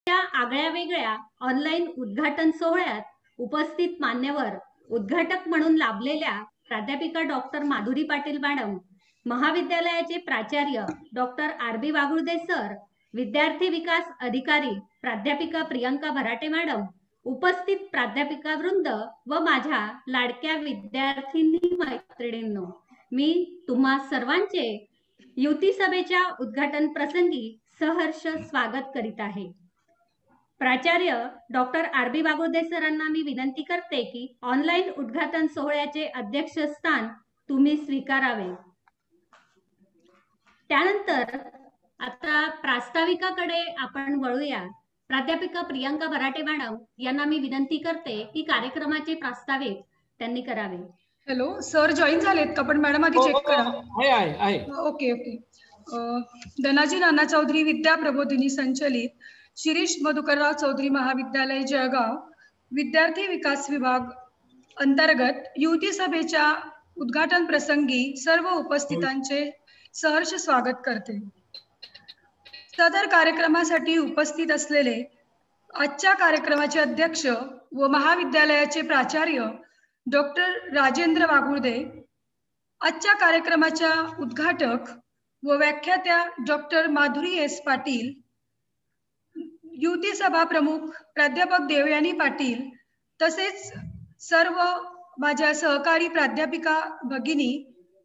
या आगळ्या वेगळ्या ऑनलाईन उद्घाटन सोहळ्यात उपस्थित मान्यवर उद्घाटक म्हणून लाभलेल्या प्राध्यापिका डॉक्टर माधुरी पाटील मॅडम, महाविद्यालयाचे प्राचार्य डॉक्टर RB वागुळदे सर, विद्यार्थी विकास अधिकारी प्राध्यापिका प्रियंका भराटे मॅडम, उपस्थित प्राध्यापिका वृंद व माझ्या लाडक्या विद्यार्थिनी मैत्रिणींनो, मी तुम्हा सर्वांचे युती सभेच्या उद्घाटन प्रसंगी सहर्ष स्वागत करीत आहे। प्राचार्य डॉक्टर RB वागुळदे सरांना मी विनंती करते की ऑनलाईन उद्घाटन सोहळ्याचे अध्यक्षस्थान तुम्ही स्वीकारावे। त्यानंतर आता प्रास्ताविकाकडे आपण वळूया। प्राध्यापिका प्रियंका भराटे मॅडम यांना मी विनंती करते की कार्यक्रमाचे प्रास्ताविक त्यांनी करावे। हॅलो सर, जॉईन झालेत का? पण मॅडम आधी चेक करा। आहे ओके ओके। धनाजी नाना चौधरी विद्या प्रबोधिनी संचलित शिरीष मधुकरराव चौधरी महाविद्यालय जळगाव विद्यार्थी विकास विभाग अंतर्गत युती सभेच्या उद्घाटन प्रसंगी सर्व उपस्थितांचे सहर्ष स्वागत करते। सदर कार्यक्रमासाठी उपस्थित असलेले आजच्या कार्यक्रमाचे अध्यक्ष व महाविद्यालयाचे प्राचार्य डॉक्टर राजेंद्र वागुळदे, आजच्या कार्यक्रमाच्या उद्घाटक व व्याख्यात्या डॉक्टर माधुरी S पाटील, युती सभा प्रमुख प्राध्यापक देवयानी पाटील, तसेच सर्व माझ्या सहकारी प्राध्यापिका भगिनी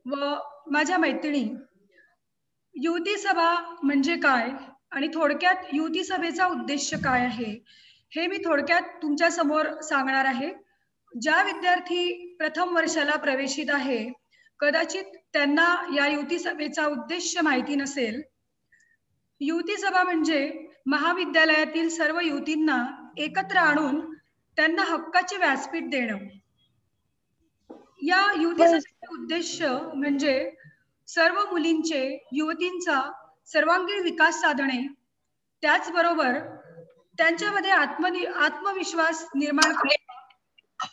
व माझ्या मैत्रिणी। युती सभा म्हणजे काय आणि थोडक्यात युती सभेचा उद्देश काय आहे हे मी थोडक्यात तुमच्या समोर सांगणार आहे। ज्या विद्यार्थी प्रथम वर्षाला प्रवेशित आहे, कदाचित त्यांना या युती सभेचा उद्देश माहिती नसेल। युती सभा म्हणजे महाविद्यालयातील सर्व युतींना एकत्र आणून त्यांना हक्काचे व्यासपीठ देणं। या युती सभेचा उद्देश म्हणजे सर्व मुलींचे, युवतींचा सर्वांगीण विकास साधणे, त्याचबरोबर त्यांच्यामध्ये आत्मविश्वास निर्माण करणे,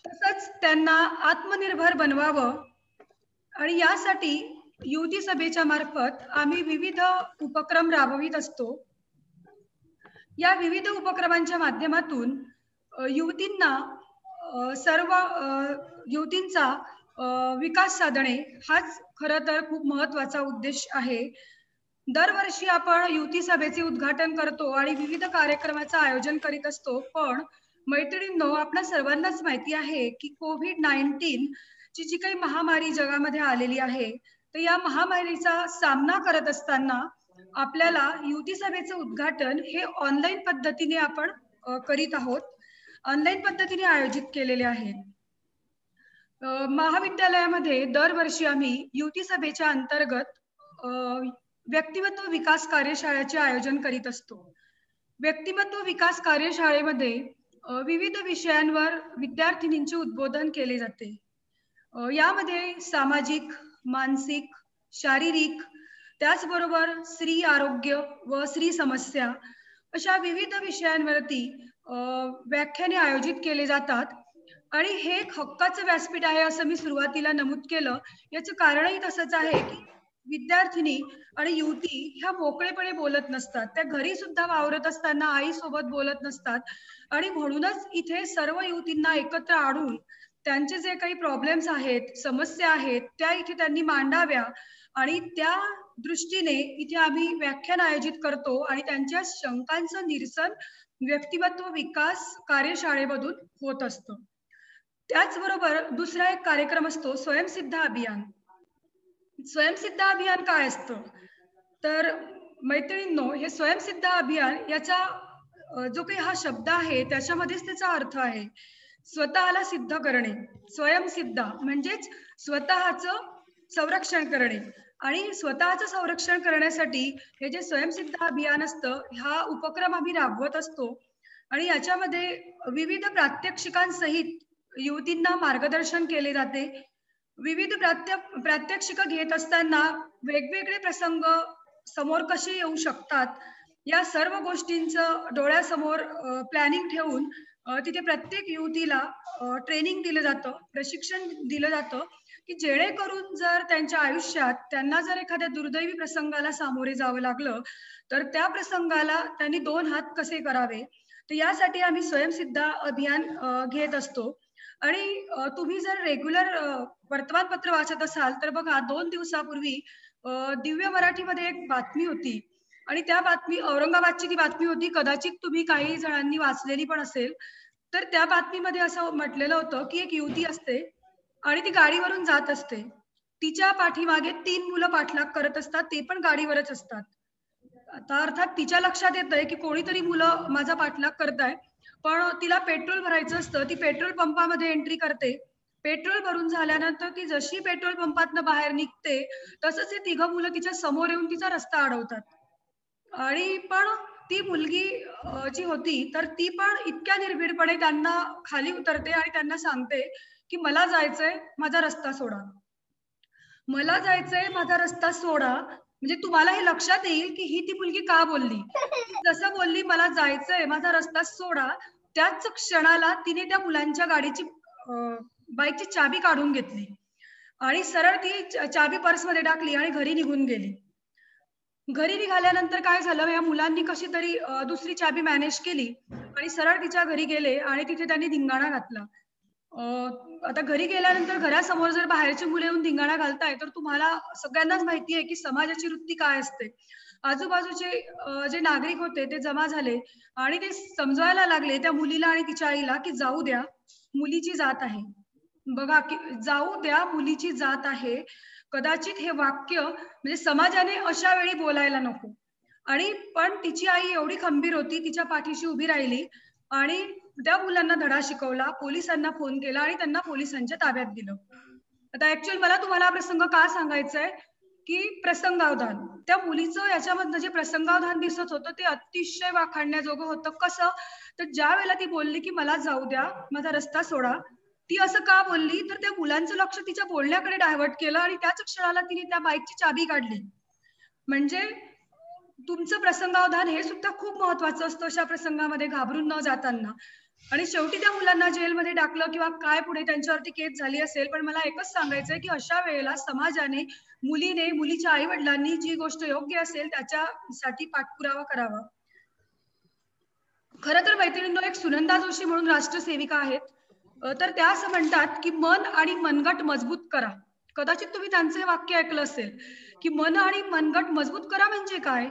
तसंच त्यांना आत्मनिर्भर बनवावं। आणि यासाठी युती सभेच्या मार्फत आम्ही विविध उपक्रम राबवित असतो। या विविध उपक्रमांच्या माध्यमातून युवतींना सर्व युवतींचा विकास साधणे हाच खरं तर खूप महत्त्वाचा उद्देश आहे। दरवर्षी आपण युती सभेचे उद्घाटन करतो आणि विविध कार्यक्रमाचं आयोजन करीत असतो, पण मैत्रिणींनो, आपल्या सर्वांनाच माहिती आहे की कोविड-19 ची जी काही महामारी जगामध्ये आलेली आहे, तर या महामारीचा सामना करत असताना आपल्याला युती सभेचं उद्घाटन हे ऑनलाईन पद्धतीने आपण करीत आहोत, ऑनलाईन पद्धतीने आयोजित केलेले आहे। महाविद्यालयामध्ये दरवर्षी आम्ही युती सभेच्या अंतर्गत व्यक्तिमत्व विकास कार्यशाळेचे आयोजन करीत असतो। व्यक्तिमत्व विकास कार्यशाळेमध्ये विविध विषयांवर विद्यार्थिनींचे उद्बोधन केले जाते। यामध्ये सामाजिक, मानसिक, शारीरिक, त्याचबरोबर स्त्री आरोग्य व स्त्री समस्या अशा विविध विषयांवरती व्याख्याने आयोजित केले जातात। आणि हे एक हक्काचं व्यासपीठ आहे असं मी सुरुवातीला नमूद केलं। याचं कारणही तसंच आहे की विद्यार्थिनी आणि युवती ह्या मोकळेपणे बोलत नसतात, त्या घरी सुद्धा वावरत असताना आई सोबत बोलत नसतात, आणि म्हणूनच इथे सर्व युवतींना एकत्र आणून त्यांचे जे काही प्रॉब्लेम्स आहेत, समस्या आहेत, त्या इथे त्यांनी मांडाव्या, आणि त्या दृष्टीने इथे आम्ही व्याख्यान आयोजित करतो आणि त्यांच्या शंकांचं निरसन व्यक्तिमत्व विकास कार्यशाळेमधून होत असतं। त्याचबरोबर दुसरा एक कार्यक्रम असतो स्वयंसिद्ध अभियान। स्वयंसिद्ध अभियान काय असतं तर मैत्रिणींनो, हे स्वयंसिद्ध अभियान याचा जो काही हा शब्द आहे त्याच्यामध्येच त्याचा अर्थ आहे स्वतःला सिद्ध करणे। स्वयंसिद्ध म्हणजेच स्वतःचं संरक्षण करणे, आणि स्वतःचं संरक्षण करण्यासाठी हे जे स्वयंसिद्ध अभियान असतं, हा उपक्रम आम्ही राबवत असतो। आणि याच्यामध्ये विविध प्रात्यक्षिकांसहित युवतींना मार्गदर्शन केले जाते। विविध प्रात्यक्षिक घेत असताना वेगवेगळे प्रसंग समोर कसे येऊ शकतात, या सर्व गोष्टींचं डोळ्यासमोर प्लॅनिंग ठेवून तिथे प्रत्येक युवतीला ट्रेनिंग दिलं जातं, प्रशिक्षण दिलं जातं की जेणेकरून जर त्यांच्या आयुष्यात त्यांना जर एखाद्या दुर्दैवी प्रसंगाला सामोरे जावं लागलं तर त्या प्रसंगाला त्यांनी 2 हात कसे करावे. तर यासाठी आम्ही स्वयंसिद्धा अभियान घेत असतो. आणि तुम्ही जर रेग्युलर वर्तमानपत्र वाचत असाल तर बघा 2 दिवसापूर्वी दिव्य मराठीमध्ये एक बातमी होती आणि त्या बातमी औरंगाबादची ती बातमी होती. कदाचित तुम्ही काही जणांनी वाचलेली पण असेल. तर त्या बातमीमध्ये असं म्हटलेलं होतं की एक युवती असते आणि ती गाडीवरून जात असते. तिच्या पाठीमागे 3 मुलं पाठलाग करत असतात, ते पण गाडीवरच असतात. आता अर्थात तिच्या लक्षात येतंय की कोणीतरी मुलं माझा पाठलाग करताय, पण तिला पेट्रोल भरायचं असतं. ती पेट्रोल पंपामध्ये एंट्री करते. पेट्रोल भरून झाल्यानंतर ती जशी पेट्रोल पंपातनं बाहेर निघते, तसंच हे तिघं मुलं तिच्या समोर येऊन तिचा रस्ता अडवतात. आणि पण ती मुलगी जी होती, तर ती पण इतक्या निर्भीडपणे त्यांना खाली उतरते आणि त्यांना सांगते, की "मला जायचंय, माझा रस्ता सोडा." मला जायचंय, माझा रस्ता सोडा. म्हणजे तुम्हाला हे लक्षात येईल, की ही ती मुलगी का बोलली. ती जसं बोलली, "मला जायचंय, माझा रस्ता सोडा." त्याच क्षणाला तिने त्या मुलांच्या गाडीची बाईकची चाबी काढून घेतली आणि सरळ ती चाबी पर्समध्ये टाकली आणि घरी निघून गेली. घरी निघाल्यानंतर काय झालं, या मुलांनी कशी तरी दुसरी चाबी मॅनेज केली आणि सरळ तिच्या घरी गेले आणि तिथे त्यांनी धिंगाणा घातला. अ, आता घरी गेल्यानंतर घरासमोर जर बाहेरची मुलं येऊन धिंगाणा घालताय, तर तुम्हाला सगळ्यांनाच माहिती आहे, की समाजाची वृत्ती काय असते. आजूबाजूचे जे नागरिक होते ते जमा झाले आणि ते समजवायला लागले त्या मुलीला आणि तिच्या आईला, की जाऊ द्या, मुलीची जात आहे. बघा, की जाऊ द्या, मुलीची जात आहे. कदाचित हे वाक्य म्हणजे समाजाने अशा वेळी बोलायला नको. आणि पण तिची आई एवढी खंबीर होती, तिच्या पाठीशी उभी राहिली आणि त्या मुलांना धडा शिकवला, पोलिसांना फोन केला आणि त्यांना पोलिसांच्या ताब्यात दिलं. आता ॲक्चुअली मला तुम्हाला हा प्रसंग का सांगायचा आहे, की प्रसंगावधान. त्या मुलीचं याच्यामधनं जे प्रसंगावधान दिसत होतं, ते अतिशय वाखाणण्याजोगं होतं. कसं? तर ज्यावेळेला ती बोलली, की "मला जाऊ द्या, माझा रस्ता सोडा." ती असं का बोलली? तर त्या मुलांचं लक्ष तिच्या बोलण्याकडे डायव्हर्ट केलं आणि त्याच क्षणाला तिने त्या बाईकची चाबी काढली. म्हणजे तुमचं प्रसंगावधान हे सुद्धा खूप महत्वाचं असतं अशा प्रसंगामध्ये घाबरून न जाताना. आणि शेवटी त्या मुलांना जेलमध्ये टाकलं किंवा काय पुढे त्यांच्यावरती केस झाली असेल, पण मला एकच सांगायचंय, की अशा वेळेला समाजाने, मुलीने, मुलीच्या आई-वडिलांनी जी गोष्ट योग्य असेल त्याच्यासाठी पाठपुरावा करावा. खरं तर मैत्रिणींनो, एक सुनंदा जोशी म्हणून राष्ट्रसेविका आहेत. तर त्या असं म्हणतात, की मन आणि मनगट मजबूत करा. कदाचित तुम्ही त्यांचं हे वाक्य ऐकलं असेल, की मन आणि मनगट मजबूत करा म्हणजे काय?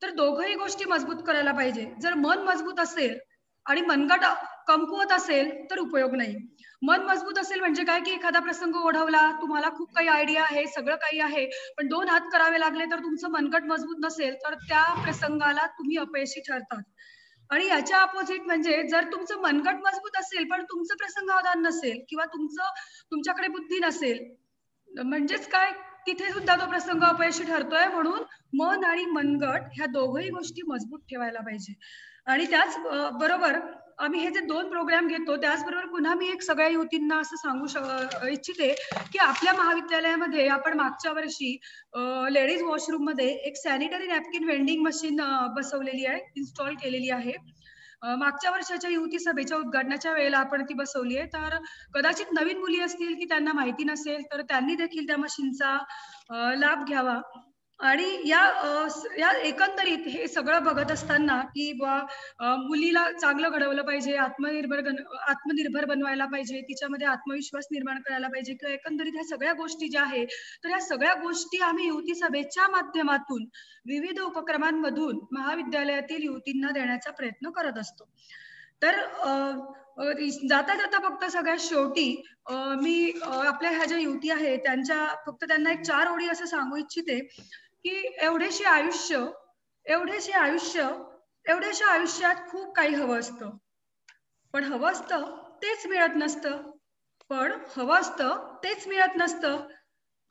तर दोघंही गोष्टी मजबूत करायला पाहिजे. जर मन मजबूत असेल आणि मनगट कमकुवत असेल, तर उपयोग नाही. मन मजबूत असेल म्हणजे काय, की एखादा प्रसंग ओढवला, तुम्हाला खूप काही आयडिया आहे, सगळं काही आहे, पण 2 हात करावे लागले, तर तुमचं मनगट मजबूत नसेल, तर त्या प्रसंगाला तुम्ही अपयशी ठरतात. आणि याच्या अपोझिट म्हणजे जर तुमचं मनगट मजबूत असेल, पण तुमचं प्रसंगावधान नसेल किंवा तुमच्याकडे बुद्धी नसेल, म्हणजेच काय, तिथे सुद्धा तो प्रसंग अपयशी ठरतोय. म्हणून मन आणि मनगट ह्या दोघही गोष्टी मजबूत ठेवायला पाहिजे. आणि त्याच बरोबर आम्ही हे जे 2 प्रोग्राम घेतो, त्याचबरोबर पुन्हा मी एक सगळ्या युवतींना असं सांगू इच्छिते, की आपल्या महाविद्यालयामध्ये आपण मागच्या वर्षी लेडीज वॉशरूममध्ये एक सॅनिटरी नॅपकिन वेंडिंग मशीन बसवलेली आहे, इन्स्टॉल केलेली आहे. मागच्या वर्षाच्या युवती सभेच्या उद्घाटनाच्या वेळेला आपण ती बसवली आहे. तर कदाचित नवीन मुली असतील, की त्यांना माहिती नसेल, तर त्यांनी देखील त्या मशीनचा लाभ घ्यावा. आणि या एकंदरीत हे सगळं बघत असताना, की मुलीला चांगलं घडवलं पाहिजे, आत्मनिर्भर बनवायला पाहिजे, तिच्यामध्ये आत्मविश्वास निर्माण करायला पाहिजे किंवा एकंदरीत ह्या सगळ्या गोष्टी ज्या आहेत, तर ह्या सगळ्या गोष्टी आम्ही युवती सभेच्या माध्यमातून विविध उपक्रमांमधून महाविद्यालयातील युवतींना देण्याचा प्रयत्न करत असतो. तर जाता जाता फक्त सगळ्यात शेवटी मी आपल्या ह्या ज्या युवती आहेत फक्त त्यांना एक 4 ओळी असं सांगू इच्छिते, की एवढेसे आयुष्य, एवढेसे आयुष्य, एवढ्याशा आयुष्यात खूप काही हवं असतं. पण हवं असतं तेच मिळत नसतं. पण हवं असतं तेच मिळत नसतं.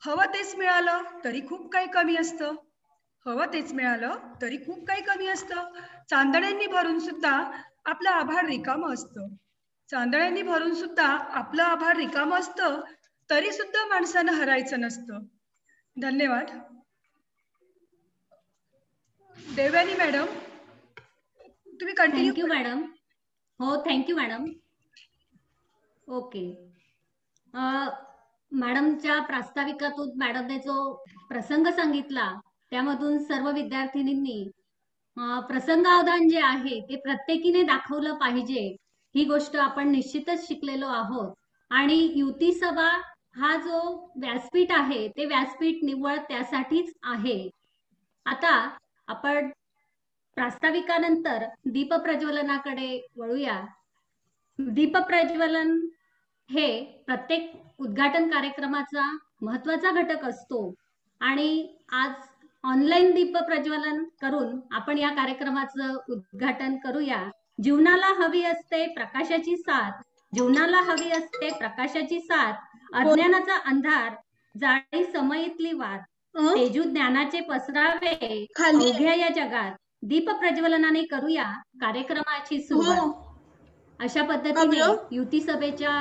हवं तेच मिळालं तरी खूप काही कमी असतं. हवं तेच मिळालं तरी खूप काही कमी असतं. चांदण्यांनी भरून सुद्धा आपलं आभाळ रिकामं असतं. चांदण्यांनी भरून सुद्धा आपलं आभाळ रिकामं असतं, तरी सुद्धा माणसानं हरायचं नसतं. धन्यवाद. देवयानी मॅडम, तुम्ही कंटिन्यू थँक्यू करा. मॅडम. हो, थँक्यू मॅडम. ओके. मॅडमच्या प्रास्ताविकातून मॅडमने जो प्रसंग सांगितला त्यामधून सर्व विद्यार्थिनींनी प्रसंगावधान जे आहे ते प्रत्येकीने दाखवलं पाहिजे, ही गोष्ट आपण निश्चितच शिकलेलो आहोत. आणि युती सभा हा जो व्यासपीठ आहे ते व्यासपीठ निव्वळ त्यासाठीच आहे. आता आपण प्रास्ताविकानंतर दीपप्रज्वलनाकडे वळूया. दीपप्रज्वलन हे प्रत्येक उद्घाटन कार्यक्रमाचा महत्वाचा घटक असतो आणि आज ऑनलाईन दीप प्रज्वलन करून आपण या कार्यक्रमाचं उद्घाटन करूया. जीवनाला हवी असते प्रकाशाची साथ, जीवनाला हवी असते प्रकाशाची साथ, अज्ञानाचा अंधार जाळी समयीतली वाट, तेजू ज्ञानाचे पसरावे अवघ्या या जगात, दीप प्रज्वलनाने करूया कार्यक्रमाची सुरुवात. अशा पद्धतीने युती सभेच्या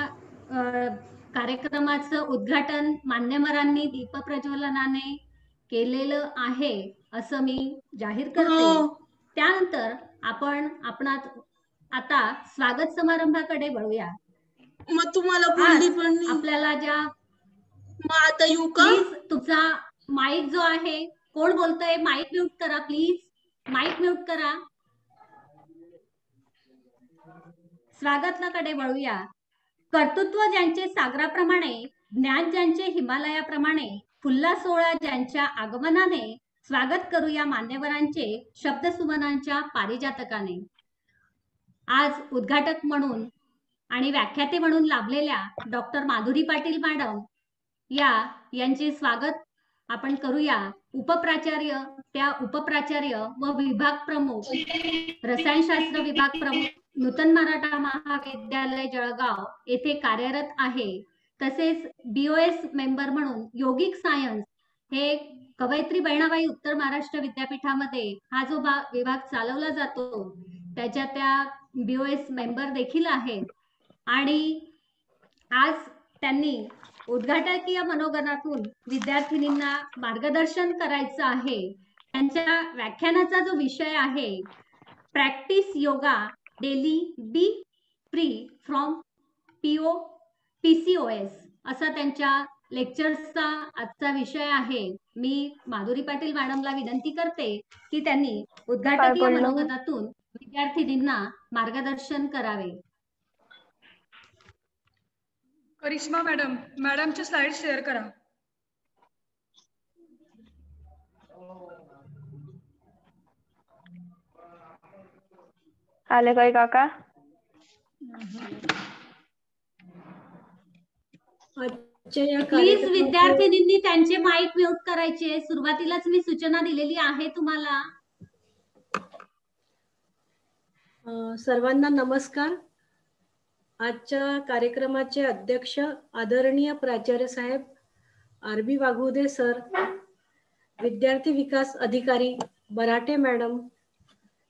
कार्यक्रमाचं उद्घाटन मान्यवरांनी दीप प्रज्वलनाने केलेलं आहे असं मी जाहीर करते. त्यानंतर आपणात आता स्वागत समारंभाकडे वळूया. मग तुम्हाला बोलली पण आपल्याला ज्या आता येऊ का? प्लीज तुमचा माईक जो आहे, कोण बोलतोय माईक म्यूट करा प्लीज, माईक म्यूट करा. स्वागताकडे वळूया. कर्तृत्व ज्यांचे सागराप्रमाणे, ज्ञान ज्यांचे हिमालयाप्रमाणे, फुल्ला सोहळा ज्यांच्या आगमनाने, स्वागत करूया मान्यवरांचे शब्दसुमनांच्या पारिजातकाने. आज उद्घाटक म्हणून आणि व्याख्याते म्हणून लाभलेल्या डॉक्टर माधुरी पाटील मॅडम यांचे स्वागत आपण करूया. उपप्राचार्य, त्या उपप्राचार्य व विभाग प्रमुख, रसायनशास्त्र विभाग प्रमुख, नूतन मराठा महाविद्यालय जळगाव येथे कार्यरत आहे. तसेच BOS मेंबर म्हणून योगिक सायन्स हे कवयित्री बहिणाबाई उत्तर महाराष्ट्र विद्यापीठामध्ये हा जो विभाग चालवला जातो त्याच्या त्या BOS मेंबर देखील आहेत. आणि आज त्यांनी उद्घाटकीय मनोगतातून विद्यार्थिनींना मार्गदर्शन करायचं आहे. त्यांच्या व्याख्यानाचा जो विषय आहे, practice yoga daily B free from PCOS असा त्यांच्या लेक्चर्सचा आजचा विषय आहे. मी माधुरी पाटील मॅडमला विनंती करते की त्यांनी उद्घाटकीय मनोगतातून विद्यार्थिनींना मार्गदर्शन करावे. करिश्मा मॅडम, मॅडमचे स्लाइड शेअर करा. आले काय काका? प्लीज विद्यार्थिनींनी त्यांचे माईक म्यूट करायचे. सुरुवातीलाच मी सूचना दिलेली आहे तुम्हाला. सर्वांना नमस्कार. आजच्या कार्यक्रमाचे अध्यक्ष आदरणीय प्राचार्य साहेब RB वाघुदे सर, विद्यार्थी विकास अधिकारी बराटे मॅडम,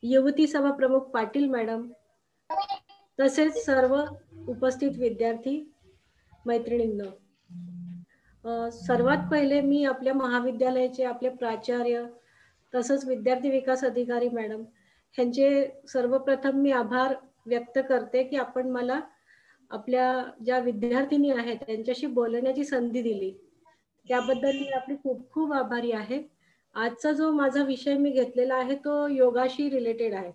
युवती सभा प्रमुख पाटील मॅडम, तसेच सर्व उपस्थित विद्यार्थी मैत्रिणींनो, सर्वात पहिले मी आपल्या महाविद्यालयाचे आपले प्राचार्य तसंच विद्यार्थी विकास अधिकारी मॅडम ह्यांचे सर्वप्रथम मी आभार व्यक्त करते की आपण मला आपल्या ज्या विद्यार्थिनी आहेत त्यांच्याशी बोलण्याची संधी दिली, त्याबद्दल मी आपली खूप खूप आभारी आहे. आजचा जो माझा विषय मी घेतलेला आहे तो योगाशी रिलेटेड आहे.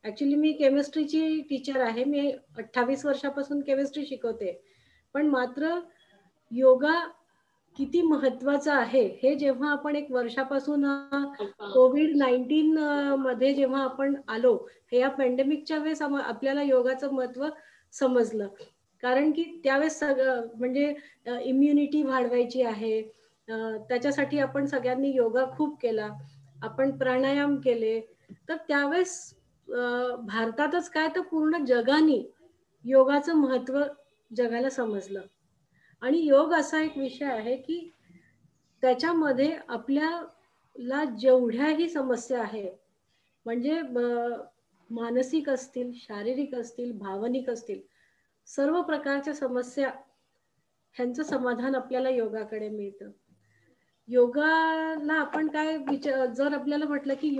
ऍक्च्युली मी केमिस्ट्रीची टीचर आहे. मी 28 वर्षापासून केमिस्ट्री शिकवते. पण मात्र योगा किती महत्वाचा आहे हे जेव्हा आपण 1 वर्षापासून COVID-19 मध्ये जेव्हा आपण आलो, हे या पॅन्डेमिकच्या वेळेस आपल्याला योगाचं महत्व समजलं. कारण की त्यावेळेस सगळं म्हणजे इम्युनिटी वाढवायची आहे, त्याच्यासाठी आपण सगळ्यांनी योगा खूप केला, आपण प्राणायाम केले. तर त्यावेळेस भारतातच काय तर पूर्ण जगाने योगाचं महत्व जगाला समजलं. आणि योग असा एक विषय आहे की त्याच्यामध्ये आपल्याला जेवढ्याही समस्या आहे, म्हणजे मानसिक असतील, शारीरिक असतील, भावनिक असतील, सर्व प्रकारच्या समस्या ह्यांचं समाधान आपल्याला योगाकडे मिळतं. योगाला आपण काय जर आपल्याला म्हटलं की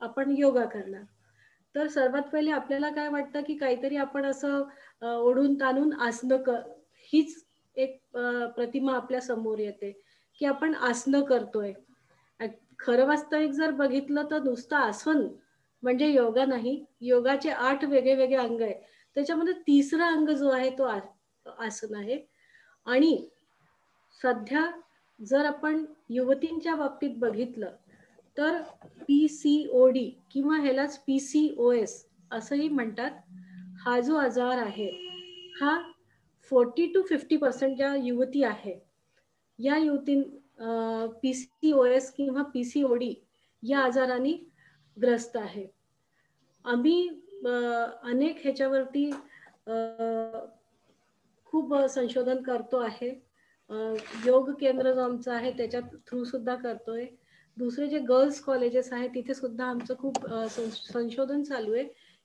आपण योगा करणार, तर सर्वात पहिले आपल्याला काय वाटतं की काहीतरी आपण असं ओढून ताणून आसनं हीच एक प्रतिमा आपल्या समोर येते की आपण आसनं करतोय. खरं वास्तविक जर बघितलं तर नुसतं आसन म्हणजे योगा नाही. योगाचे 8 वेगळे वेगळे अंग आहे. त्याच्यामध्ये तिसरा अंग जो आहे तो आसन आहे. आणि सध्या जर आपण युवतींच्या बाबतीत बघितलं तर PCOD किंवा ह्यालाच PCOS असंही म्हणतात. हा जो आजार आहे हा 40 to 50% ज्या युवती आहे या युवती PCOS किंवा PCOD या आजाराने ग्रस्त आहे. आम्ही अनेक ह्याच्यावरती खूप संशोधन करतो आहे. योग केंद्र जो आमचं आहे त्याच्यात थ्रू सुद्धा करतोय. दुसरे जे गर्ल्स कॉलेजेस आहेत तिथे सुद्धा आमचं खूप संशोधन चालू आहे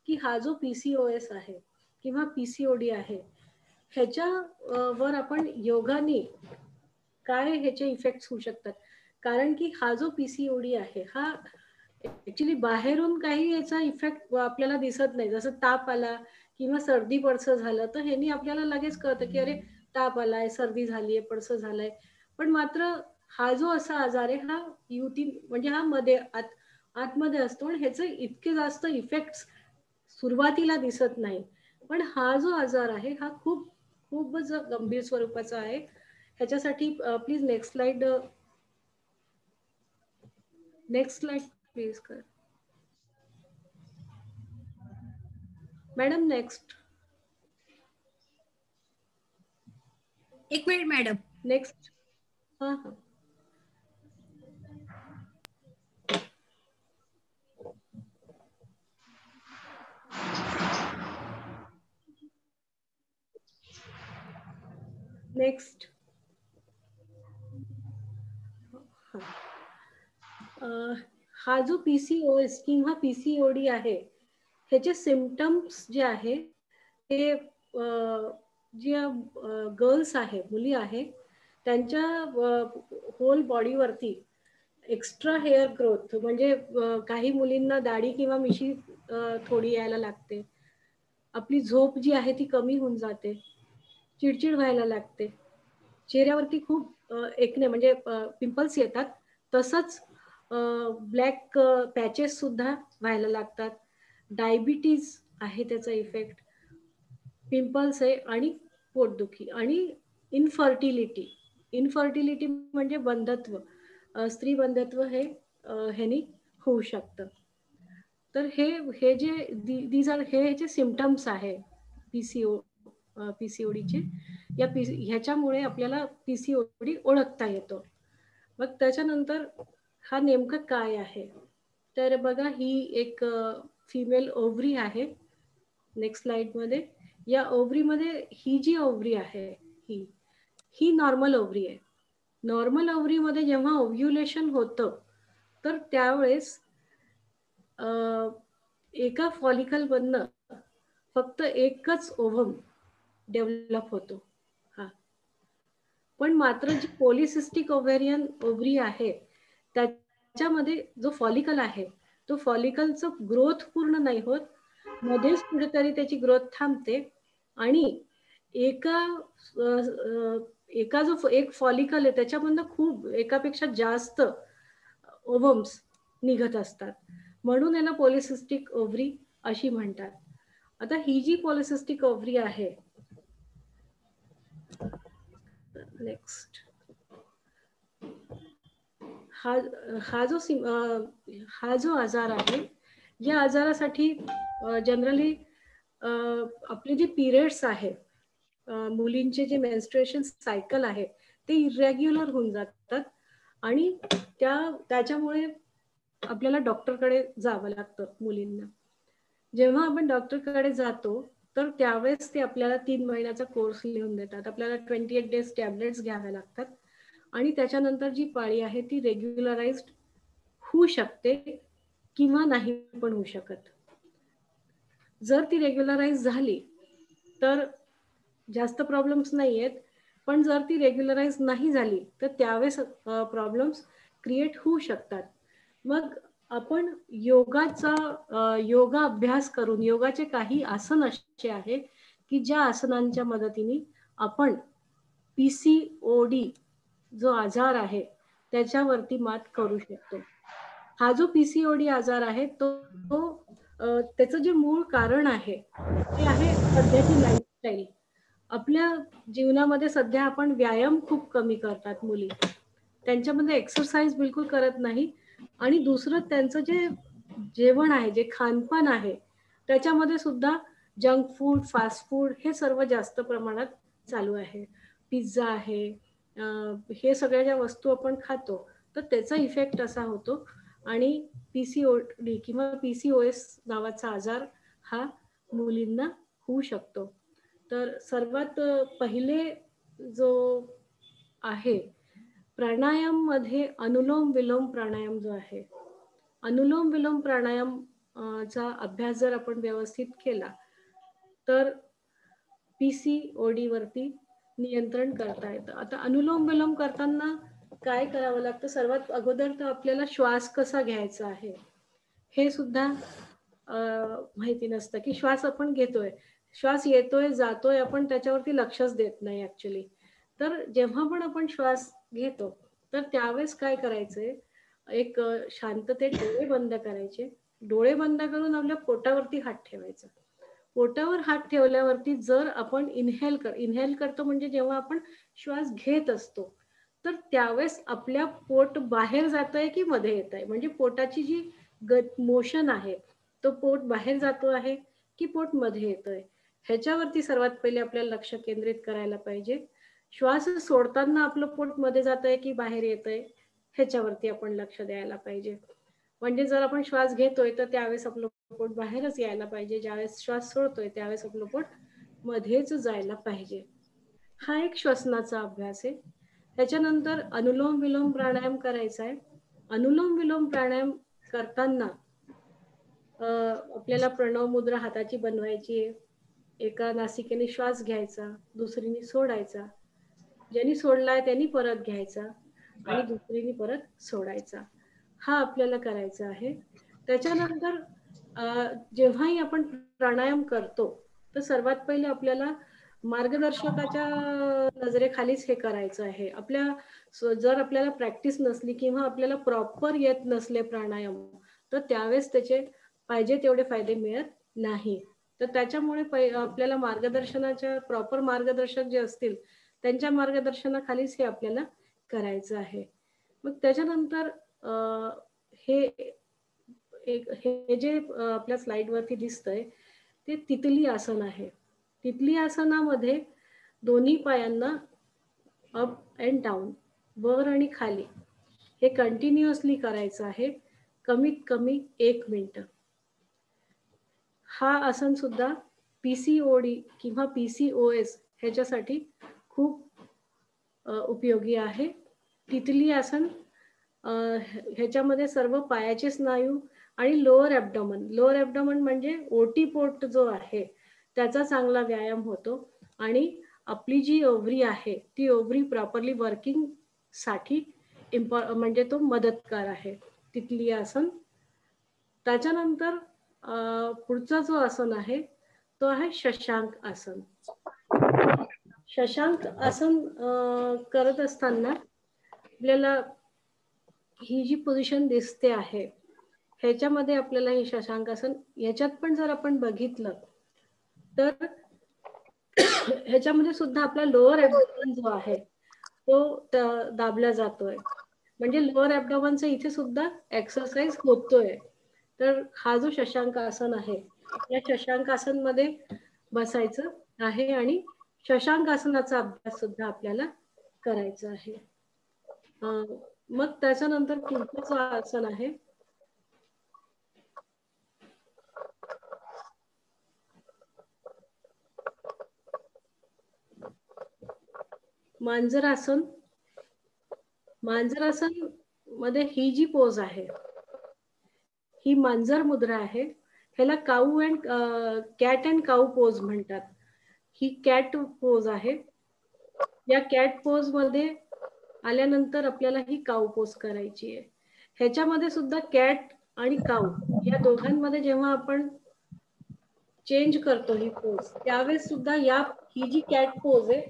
की हा जो PCOS आहे किंवा PCOD आहे ह्याच्या वर आपण योगाने काय ह्याचे इफेक्ट होऊ शकतात. कारण की हा जो PCOD आहे हा ऍक्च्युली बाहेरून काही याचा इफेक्ट आपल्याला दिसत नाही. जसं ताप आला किंवा सर्दी पडसं झालं तर ह्यानी आपल्याला लगेच कळतं की अरे ताप आलाय, सर्दी झालीये, पडसं झालंय. पण मात्र हा जो असा आजार आहे हा युवती म्हणजे हा मध्ये आतमध्ये असतो आणि ह्याचे इतके जास्त इफेक्ट सुरुवातीला दिसत नाही. पण हा जो आजार आहे हा खूपच गंभीर स्वरूपाचा आहे. ह्याच्यासाठी प्लीज नेक्स्ट स्लाइड प्लीज कर madam. Next 1 minute madam. Next. हा हा नेक्स्ट. हा जो PCOS किंवा PCOD आहे ह्याचे सिम्पटम्स जे आहे ते जे गर्ल्स आहे, मुली आहे त्यांच्या होल बॉडीवरती एक्स्ट्रा हेअर ग्रोथ म्हणजे काही मुलींना दाढी किंवा मिशी थोडी यायला लागते. आपली झोप जी आहे ती कमी होऊन जाते. चिडचिड व्हायला लागते. चेहऱ्यावरती खूप एकने म्हणजे पिंपल्स येतात. तसंच ब्लॅक पॅचेस सुद्धा व्हायला लागतात. डायबिटीज आहे त्याचा इफेक्ट, पिंपल्स आहे आणि पोटदुखी आणि इनफर्टिलिटी म्हणजे बंधत्व, स्त्री बंधत्व हे ह्यानी होऊ शकतं. तर हे जे दीज आर हे ह्याचे सिम्पटम्स आहे PCODचे. ह्याच्यामुळे आपल्याला PCOD ओळखता येतो. मग त्याच्यानंतर हा नेमकं काय आहे तर बघा ही एक फिमेल ओव्हरी आहे. नेक्स्ट स्लाइड मध्ये या ओव्हरी मध्ये ही जी ओव्हरी आहे ही नॉर्मल ओव्हरी आहे. नॉर्मल ओव्हरी मध्ये जेव्हा ओव्ह्युलेशन होतं तर त्यावेळेस एका फॉलिकल मधनं फक्त एकच ओव्हम डेव्हलप होतो. पण मात्र जी पॉलिसिस्टिक ओव्हेरियन ओव्हरी आहे त्याच्यामध्ये जो फॉलिकल आहे तो फॉलिकलचं ग्रोथ पूर्ण नाही होत. मध्येच कुठेतरी त्याची ग्रोथ थांबते आणि एका जो एक फॉलिकल आहे त्याच्यामधनं खूप एकापेक्षा जास्त ओव्हम्स निघत असतात. म्हणून याला पॉलिसिस्टिक ओव्हरी अशी म्हणतात. आता ही जी पॉलिसिस्टिक ओव्हरी आहे नेक्स्ट हा जो आजार आहे या आजारासाठी जनरली आपले जे पिरियड्स आहे मुलींचे जे मेन्स्ट्रुएशन सायकल आहे ते इरेग्युलर होऊन जातात आणि त्याच्यामुळे आपल्याला डॉक्टरकडे जावं लागतं मुलींना. जेव्हा आपण डॉक्टरकडे जातो तर त्यावेळेस ते आपल्याला 3 महिन्याचा कोर्स लिहून देतात. आपल्याला 28 डेज टॅबलेट्स घ्याव्या लागतात आणि त्याच्यानंतर जी पाळी आहे ती रेग्युलराइज्ड होऊ शकते किंवा नाही पण होऊ शकत. जर ती रेग्युलराइज झाली तर जास्त प्रॉब्लेम्स नाही आहेत. पण जर ती रेग्युलराइज नाही झाली तर त्यावेळेस प्रॉब्लेम्स क्रिएट होऊ शकतात. मग आपण योगा अभ्यास करून योगाचे काही आसन असे आहे की ज्या आसनांच्या मदतीने आपण PCOD जो आजार आहे त्याच्यावरती मात करू शकतो. हा जो PCOD आजार आहे तो त्याचं जे मूळ कारण आहे ते आहे सध्याची लाईफस्टाईल. आपल्या जीवनामध्ये सध्या आपण व्यायाम खूप कमी करतात मुली, त्यांच्यामध्ये एक्सरसाइज बिलकुल करत नाही. आणि दुसरं त्यांचं जे जेवण आहे, जे खानपान आहे, त्याच्यामध्ये सुद्धा जंक फूड, फास्ट फूड हे सर्व जास्त प्रमाणात चालू आहे. पिझ्झा आहे, हे सगळ्या ज्या वस्तू आपण खातो तर त्याचा इफेक्ट असा होतो आणि PCOD किंवा PCOS नावाचा आजार हा मुलींना होऊ शकतो. तर सर्वात पहिले जो आहे प्राणायाम मध्ये अनुलोम विलोम प्राणायाम जो आहे, अनुलोम विलोम प्राणायाम चा अभ्यास जर आपण व्यवस्थित केला तर PCOD वरती नियंत्रण करता येतं. आता अनुलोम विलोम करताना काय करावं लागतं, सर्वात अगोदर तर आपल्याला श्वास कसा घ्यायचा आहे हे सुद्धा माहिती नसतं, की श्वास आपण घेतोय, श्वास येतोय जातोय, आपण त्याच्यावरती लक्षच देत नाही ऍक्च्युली. तर जेव्हा पण आपण श्वास घेतो तर त्यावेळेस काय करायचंय, एक शांततेत डोळे बंद करायचे, डोळे बंद करून आपल्या पोटावरती हात ठेवायचा. पोटावर हात ठेवल्यावरती जर आपण इन्हेल करतो म्हणजे जेव्हा आपण श्वास घेत असतो तर त्यावेळेस आपल्या पोट बाहेर जात आहे की मध्ये येत आहे, म्हणजे पोटाची जी मोशन आहे तो पोट बाहेर जातो आहे की पोट मध्ये येतोय, ह्याच्यावरती सर्वात पहिले आपल्याला लक्ष केंद्रित करायला पाहिजे. श्वास सोडताना आपलं पोट मध्ये जात आहे की बाहेर येत आहे ह्याच्यावरती आपण लक्ष द्यायला पाहिजे. म्हणजे जर आपण श्वास घेतोय तर त्यावेळेस आपलं पोट बाहेरच यायला पाहिजे, ज्यावेळेस श्वास सोडतोय त्यावेळेस आपलं पोट मध्येच जायला पाहिजे. हा एक श्वसनाचा अभ्यास आहे. त्याच्यानंतर अनुलोम विलोम प्राणायाम करायचा आहे. अनुलोम विलोम प्राणायाम करताना आपल्याला प्रणव मुद्रा हाताची बनवायची आहे. एका नासिकेने श्वास घ्यायचा, दुसरीने सोडायचा, ज्यांनी सोडलाय त्यांनी परत घ्यायचा आणि दुसरीने परत सोडायचा. हा आपल्याला करायचा आहे. त्याच्यानंतर जेव्हाही आपण प्राणायाम करतो तर सर्वात पहिले आपल्याला मार्गदर्शकाच्या नजरेखालीच हे करायचं आहे. जर आपल्याला प्रॅक्टिस नसली किंवा आपल्याला प्रॉपर येत नसले प्राणायाम तर त्यावेळेस त्याचे पाहिजे तेवढे फायदे मिळत नाही. तर त्याच्यामुळे आपल्याला मार्गदर्शनाच्या प्रॉपर मार्गदर्शक जे असतील त्यांच्या मार्गदर्शनाखालीच हे आपल्याला करायचं आहे. मग त्याच्यानंतर हे जे आपल्या स्लाइड वरती दिसतंय ते तितली आसन आहे. तितली आसनामध्ये दोन्ही पायांना अप अँड डाऊन, वर आणि खाली हे कंटिन्युअसली करायचं आहे, कमीत कमी 1 मिनिट. हा आसन सुद्धा PCOD किंवा PCOS ह्याच्यासाठी खूप उपयोगी आहे. तितली आसन ह्याच्यामध्ये सर्व पायाचे स्नायू आणि लोअर ॲब्डोमन म्हणजे ओटीपोट जो आहे त्याचा चांगला व्यायाम होतो आणि आपली जी ओव्हरी आहे ती ओव्हरी प्रॉपरली वर्किंग साठी म्हणजे तो मदतगार आहे तितली आसन. त्याच्यानंतर पुढचा जो आसन आहे तो आहे शशांक आसन. शशांक आसन करत असताना आपल्याला ही जी पोझिशन दिसते आहे ह्याच्यामध्ये आपल्याला हे शशांक आसन, ह्याच्यात पण जर आपण बघितलं तर ह्याच्यामध्ये सुद्धा आपला लोअर ॲब्डोमेन जो आहे तो दाबला जातोय, म्हणजे लोअर ॲब्डोमेनचा इथे सुद्धा एक्सरसाइज होतोय. तर हा जो शशांक आसन आहे या शशांक आसन मध्ये बसायचं आहे आणि शशांक आसनाचा अभ्यास सुद्धा आपल्याला करायचा आहे. मग त्याच्यानंतर पुढचं आसन आहे मांजरासन. मांजरासन मध्ये ही जी पोज आहे ही मांजर मुद्रा आहे. ह्याला कॅट अँड काऊ पोज म्हणतात. ही कॅट पोज आहे. या कॅट पोज मध्ये आल्यानंतर आपल्याला ही काऊ पोज करायची आहे. ह्याच्यामध्ये सुद्धा कॅट आणि काऊ या दोघांमध्ये जेव्हा आपण चेंज करतो ही पोज त्यावेळेस सुद्धा ही जी कॅट पोज आहे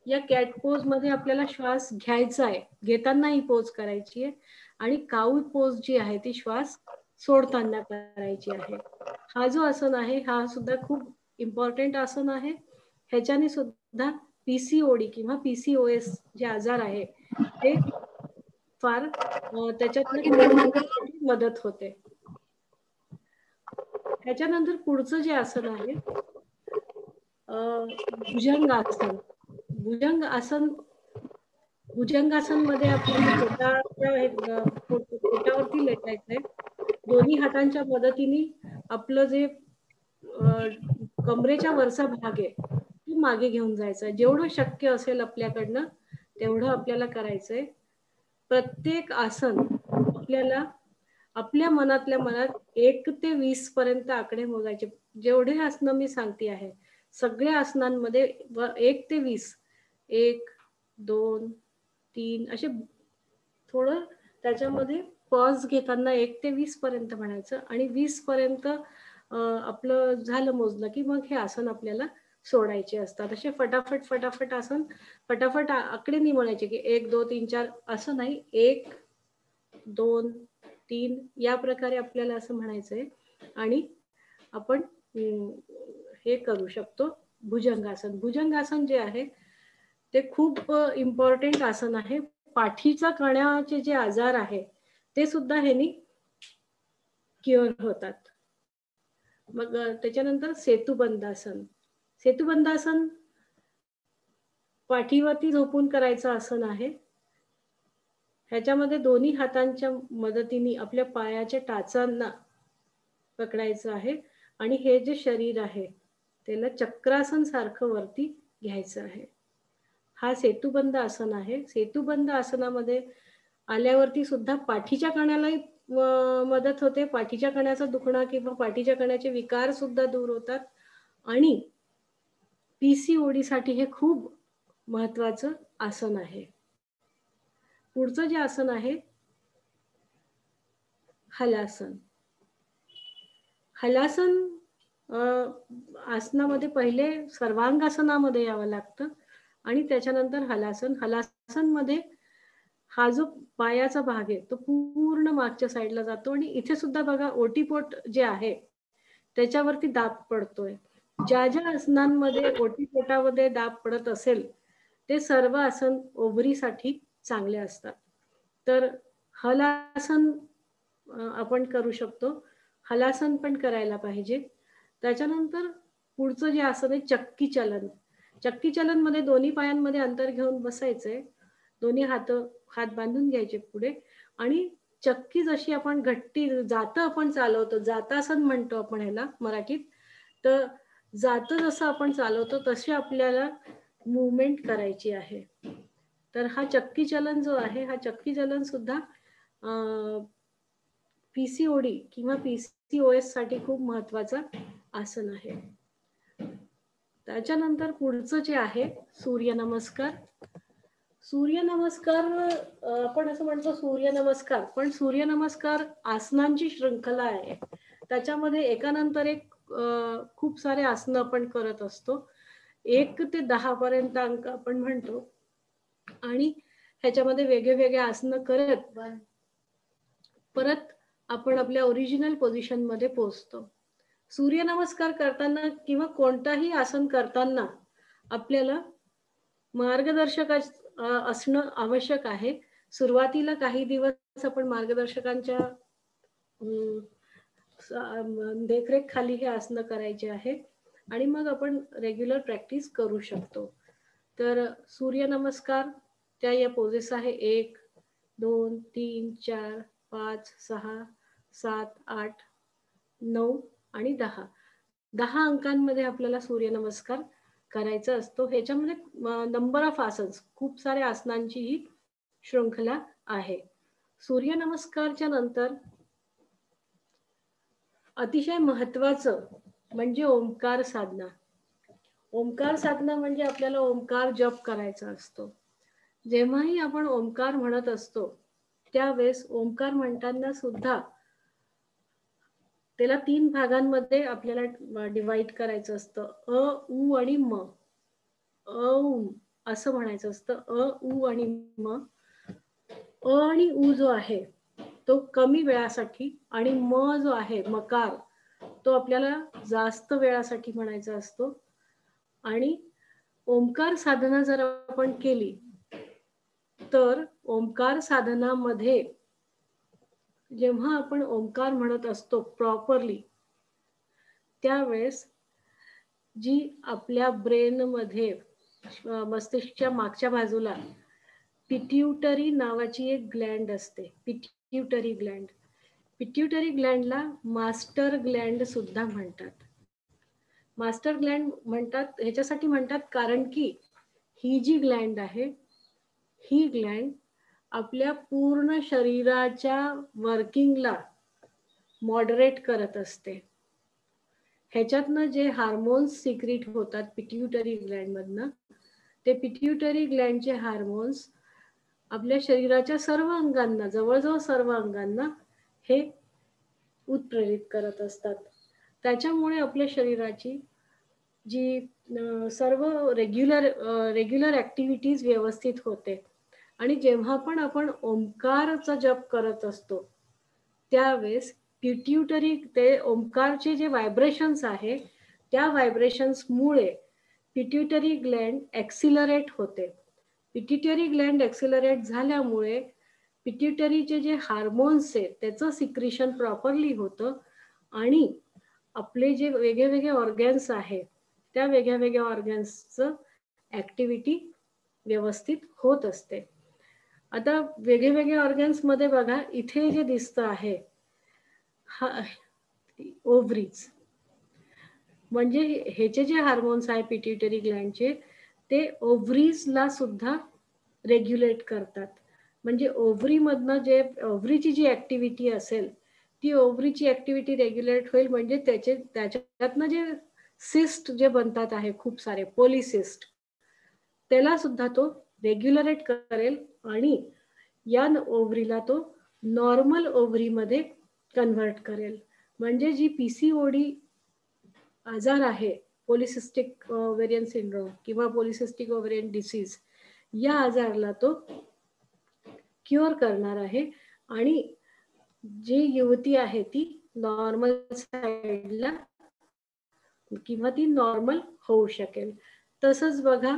या कॅट पोज मध्ये आपल्याला श्वास घ्यायचा आहे, घेताना ही पोज करायची आहे, आणि काऊ पोज जी आहे ती श्वास सोडताना करायची आहे. हा जो आसन आहे हा सुद्धा खूप इम्पॉर्टंट आसन आहे. ह्याच्याने सुद्धा पीसीओडी किंवा पीसीओएस जे आजार आहे ते फार त्याच्यातनं कमी होण्यासाठी मदत होते. ह्याच्यानंतर पुढचं जे आसन आहे भुजंगासन. भुजंगासन मध्ये आपल्याला पोटावरती लेटायचंय. दोन्ही हातांच्या मदतीने आपलं जे कमरेच्या वरचा भाग आहे तो मागे घेऊन जायचा. जेवढं शक्य असेल आपल्याकडनं तेवढं आपल्याला करायचंय. प्रत्येक आसन आपल्याला आपल्या मनातल्या मनात 1 ते 20 पर्यंत आकडे मोजायचे. जेवढे आसनं मी सांगते आहे सगळ्या आसनांमध्ये 1 ते 20, 1, 2, 3 असे थोडं त्याच्यामध्ये पॉज घेताना 1 ते 20 पर्यंत म्हणायचं, आणि 20 पर्यंत आपलं झालं मोजलं की मग हे आसन आपल्याला सोडायचे असतात. असे फटाफट फटाफट आसन, फटाफट आकडे नाही म्हणायचे की 1, 2, 3, 4 असं नाही. 1, 2, 3 या प्रकारे आपल्याला असं म्हणायचंय. आणि आपण हे करू शकतो भुजंगासन. भुजंगासन जे आहे ते खूप इम्पॉर्टंट आसन आहे. पाठीचा कण्याचे जे आजार आहे ते सुद्धा ह्यानी क्युअर होतात. मग त्याच्यानंतर सेतुबंधासन. सेतुबंधासन पाठीवरती झोपून करायचं आसन आहे. ह्याच्यामध्ये दोन्ही हातांच्या मदतीने आपल्या पायाच्या टाचांना पकडायचं आहे, आणि हे जे शरीर आहे त्याला चक्रासन सारखं वरती घ्यायचं आहे. हा सेतुबंध आसन आहे. सेतुबंध आसनामध्ये आल्यावरती सुद्धा पाठीच्या कण्यालाही मदत होते. पाठीच्या कण्याचा दुखणं किंवा पाठीच्या कण्याचे विकार सुद्धा दूर होतात, आणि पीसीओडी साठी हे खूप महत्वाचं आसन आहे. पुढचं जे आसन आहे हलासन. हलासन आसनामध्ये पहिले सर्वांगासनामध्ये यावं लागतं आणि त्याच्यानंतर हलासन. हलासन मध्ये हा जो पायाचा भाग आहे तो पूर्ण मागच्या साईडला जातो, आणि इथे सुद्धा बघा ओटीपोट जे आहे त्याच्यावरती दाब पडतोय. ज्या ज्या आसनांमध्ये ओटीपोटामध्ये दाब पडत असेल ते सर्व आसन ओबरीसाठी चांगले असतात. तर हलासन आपण करू शकतो. हलासन पण करायला पाहिजे. त्याच्यानंतर पुढचं जे आसन आहे चक्की चलन. चक्की चलन मध्ये दोन्ही पायांमध्ये अंतर घेऊन बसायचंय. दोन्ही हात बांधून घ्यायचे पुढे, आणि चक्की जशी आपण घट्टी जातं आपण चालवतो, जातासन म्हणतो आपण ह्याला मराठीत. तर जातं जसं आपण चालवतो तशी आपल्याला मूवमेंट करायची आहे. तर हा चक्की चलन जो आहे हा चक्की चलन सुद्धा पीसीओडी किंवा पीसीओएस साठी खूप महत्वाचं आसन आहे. त्याच्यानंतर पुढचं जे आहे सूर्यनमस्कार. सूर्यनमस्कार आपण असं म्हणतो सूर्यनमस्कार, पण सूर्यनमस्कार आसनांची शृंखला आहे. त्याच्यामध्ये एकानंतर एक खूप सारे आसनं आपण करत असतो. 1 ते 10 पर्यंत अंक आपण म्हणतो, आणि ह्याच्यामध्ये वेगवेगळे आसनं करत परत आपण आपल्या ओरिजिनल पोझिशन मध्ये पोहोचतो. सूर्यनमस्कार करताना किंवा कोणताही आसन करताना आपल्याला मार्गदर्शक असणं आवश्यक आहे. सुरुवातीला काही दिवस आपण मार्गदर्शकांच्या देखरेख खाली हे आसनं करायचे आहे, आणि मग आपण रेग्युलर प्रॅक्टिस करू शकतो. तर सूर्यनमस्कार त्या या पोजेस आहे 1, 2, 3, 4, 5, 6, 7, 8, 9 आणि 10. 10 अंकांमध्ये आपल्याला सूर्यनमस्कार करायचा असतो. ह्याच्यामध्ये नंबर ऑफ आसन्स, खूप सारे आसनांची ही शृंखला आहे. सूर्यनमस्कारच्या नंतर अतिशय महत्वाचं म्हणजे ओंकार साधना. ओंकार साधना म्हणजे आपल्याला ओंकार जप करायचा असतो. जेव्हाही आपण ओंकार म्हणत असतो त्यावेळेस ओंकार म्हणताना सुद्धा त्याला 3 भागांमध्ये आपल्याला डिवाइड करायचं असतं. अ, उ आणि म. औम असं म्हणायचं असतं. अ, उ आणि म. अ आणि उ जो आहे तो कमी वेळासाठी आणि म जो आहे मकार तो आपल्याला जास्त वेळासाठी म्हणायचा असतो. आणि ओंकार साधना जर आपण केली तर ओंकार साधनामध्ये जेव्हा आपण ओंकार म्हणत असतो प्रॉपरली त्यावेळेस जी आपल्या ब्रेनमध्ये मस्तिष्कच्या मागच्या बाजूला पिट्युटरी नावाची एक ग्लँड असते. Pituitary gland. पिट्युटरी ग्लँडला मास्टर ग्लँड सुद्धा म्हणतात. मास्टर ग्लँड म्हणतात ह्याच्यासाठी म्हणतात कारण की ही जी ग्लँड आहे ही ग्लँड आपल्या पूर्ण शरीराच्या वर्किंगला मॉडरेट करत असते. ह्याच्यातनं जे हार्मोन्स सिक्रीट होतात पिट्युटरी ग्लँडमधनं ते पिट्युटरी ग्लँडचे हार्मोन्स आपल्या शरीराच्या सर्व अंगांना जवळजवळ सर्व अंगांना हे उत्प्रेरित करत असतात. त्याच्यामुळे आपल्या शरीराची जी सर्व रेग्युलर ऍक्टिव्हिटीज व्यवस्थित होते. आणि जेव्हा पण आपण ओंकारचा जप करत असतो त्यावेळेस पिट्युटरी ते ओंकारचे जे व्हायब्रेशन्स आहे त्या व्हायब्रेशन्समुळे पिट्युटरी ग्लँड ऍक्सिलरेट होते. पिट्युटरी ग्लँड ऍक्सिलरेट झाल्यामुळे पिट्युटरीचे जे हार्मोन्स आहेत त्याचं सिक्रिशन प्रॉपरली होतं आणि आपले जे वेगळे ऑर्गन्स आहेत त्या वेगळ्या ऑर्गन्सचं ऍक्टिव्हिटी व्यवस्थित होत असते. आता वेगळे ऑर्गन्स मध्ये बघा इथे जे दिसतं आहे ओव्हरीज म्हणजे ह्याचे जे हार्मोन्स आहे पिट्युटरी ग्लँडचे ते ओव्हरीजला सुद्धा रेग्युलेट करतात. म्हणजे ओव्हरीमधनं जे ओव्हरीची जी ऍक्टिव्हिटी असेल ती ओव्हरीची ऍक्टिव्हिटी रेग्युलेट होईल म्हणजे त्याच्यातनं जे सिस्ट जे बनतात आहे खूप सारे पॉलिसिस्ट त्याला सुद्धा तो रेग्युलरेट करेल आणि या ओव्हरीला तो नॉर्मल ओव्हरीमध्ये कन्व्हर्ट करेल. म्हणजे जी पीसीओडी आजार आहे पॉलिसिस्टिक ओव्हेरियन सिंड्रोम किंवा पॉलिसिस्टिक ओव्हेरियन डिसीज या आजारला तो क्युअर करणार आहे आणि जी युवती आहे ती नॉर्मल साईडला किंवा ती नॉर्मल होऊ शकेल. तसंच बघा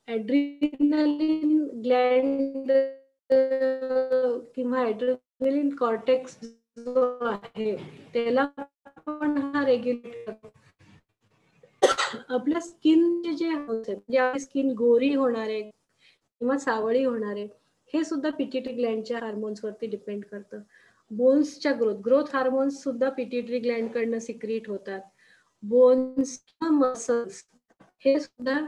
ॲड्रिनलिन ग्लँड किंवा ॲड्रिनलिन कॉर्टेक्स जो आहे त्याला पण हा रेग्युलेट करतो. आपल्या स्किनचे जे म्हणजे आपली स्किन गोरी होणार आहे किंवा सावळी होणार आहे हे सुद्धा पिट्युटरी ग्लँडच्या हार्मोन्स वरती डिपेंड करतं. बोन्सच्या ग्रोथ हार्मोन्स सुद्धा पिट्युटरी ग्लँड कडनं सिक्रीट होतात. बोन्स मसल्स हे सुद्धा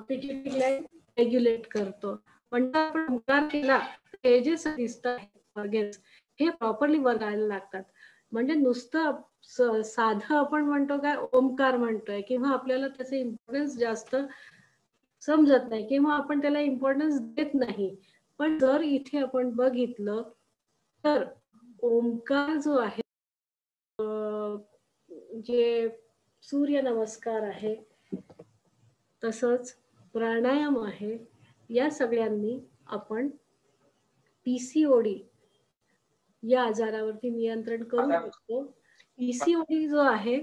पिट्युटरी ग्लँड रेग्युलेट करतो. पण आपण ओंकार केला हे जे दिसतात ऑर्गन्स हे प्रॉपरली वर्क करायला लागतात. म्हणजे नुसतं साधं आपण म्हणतो काय ओंकार म्हणतोय किंवा आपल्याला त्याचे इम्पॉर्टन्स जास्त समजत नाही किंवा आपण त्याला इम्पॉर्टन्स देत नाही. पण जर इथे आपण बघितलं तर ओंकार जो आहे जे सूर्य नमस्कार आहे तसंच प्राणायाम आहे या सगळ्यांनी आपण पीसीओडी या आजारावरती नियंत्रण करू शकतो. पीसीओडी जो आहे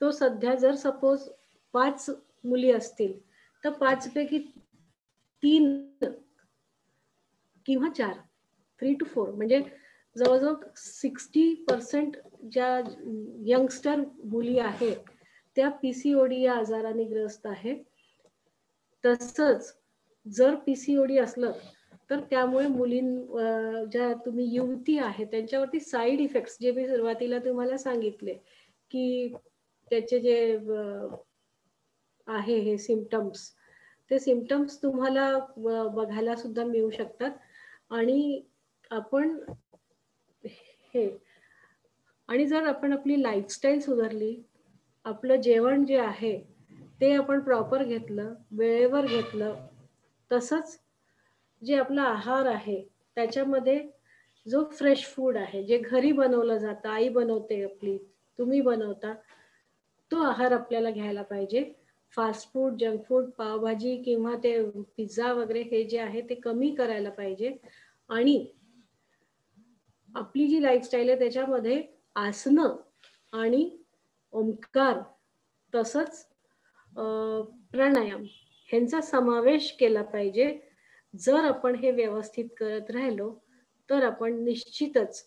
तो सध्या जर सपोज 5 मुली असतील तर 5 पैकी 3 किंवा 4 3 to 4 म्हणजे जवळजवळ 60% ज्या यंगस्टर मुली आहेत त्या पीसीओडी या आजाराने ग्रस्त आहेत. तसंच जर पीसीओडी असलं तर त्यामुळे ज्या तुम्ही युवती आहे त्यांच्यावरती साईड इफेक्ट्स जे मी सुरुवातीला तुम्हाला सांगितले की त्याचे जे आहे हे सिम्पटम्स ते सिम्पटम्स तुम्हाला बघायला सुद्धा मिळू शकतात. आणि आपण हे आणि जर आपण आपली लाईफस्टाईल सुधारली आपलं जेवण जे आहे ते आपण प्रॉपर घेतलं वेळेवर घेतलं तसंच जे आपला आहार आहे त्याच्यामध्ये जो फ्रेश फूड आहे जे घरी बनवलं जातं आई बनवते आपली तुम्ही बनवता तो आहार आपल्याला घ्यायला पाहिजे. Fast food, junk food, pav bhaji किंवा ते पिझ्झा वगैरे हे जे आहे ते कमी करायला पाहिजे. आणि आपली जी लाईफस्टाईल आहे त्याच्यामध्ये आसनं आणि ओंकार तसंच प्राणायाम ह्यांचा समावेश केला पाहिजे. जर आपण हे व्यवस्थित करत राहिलो तर आपण निश्चितच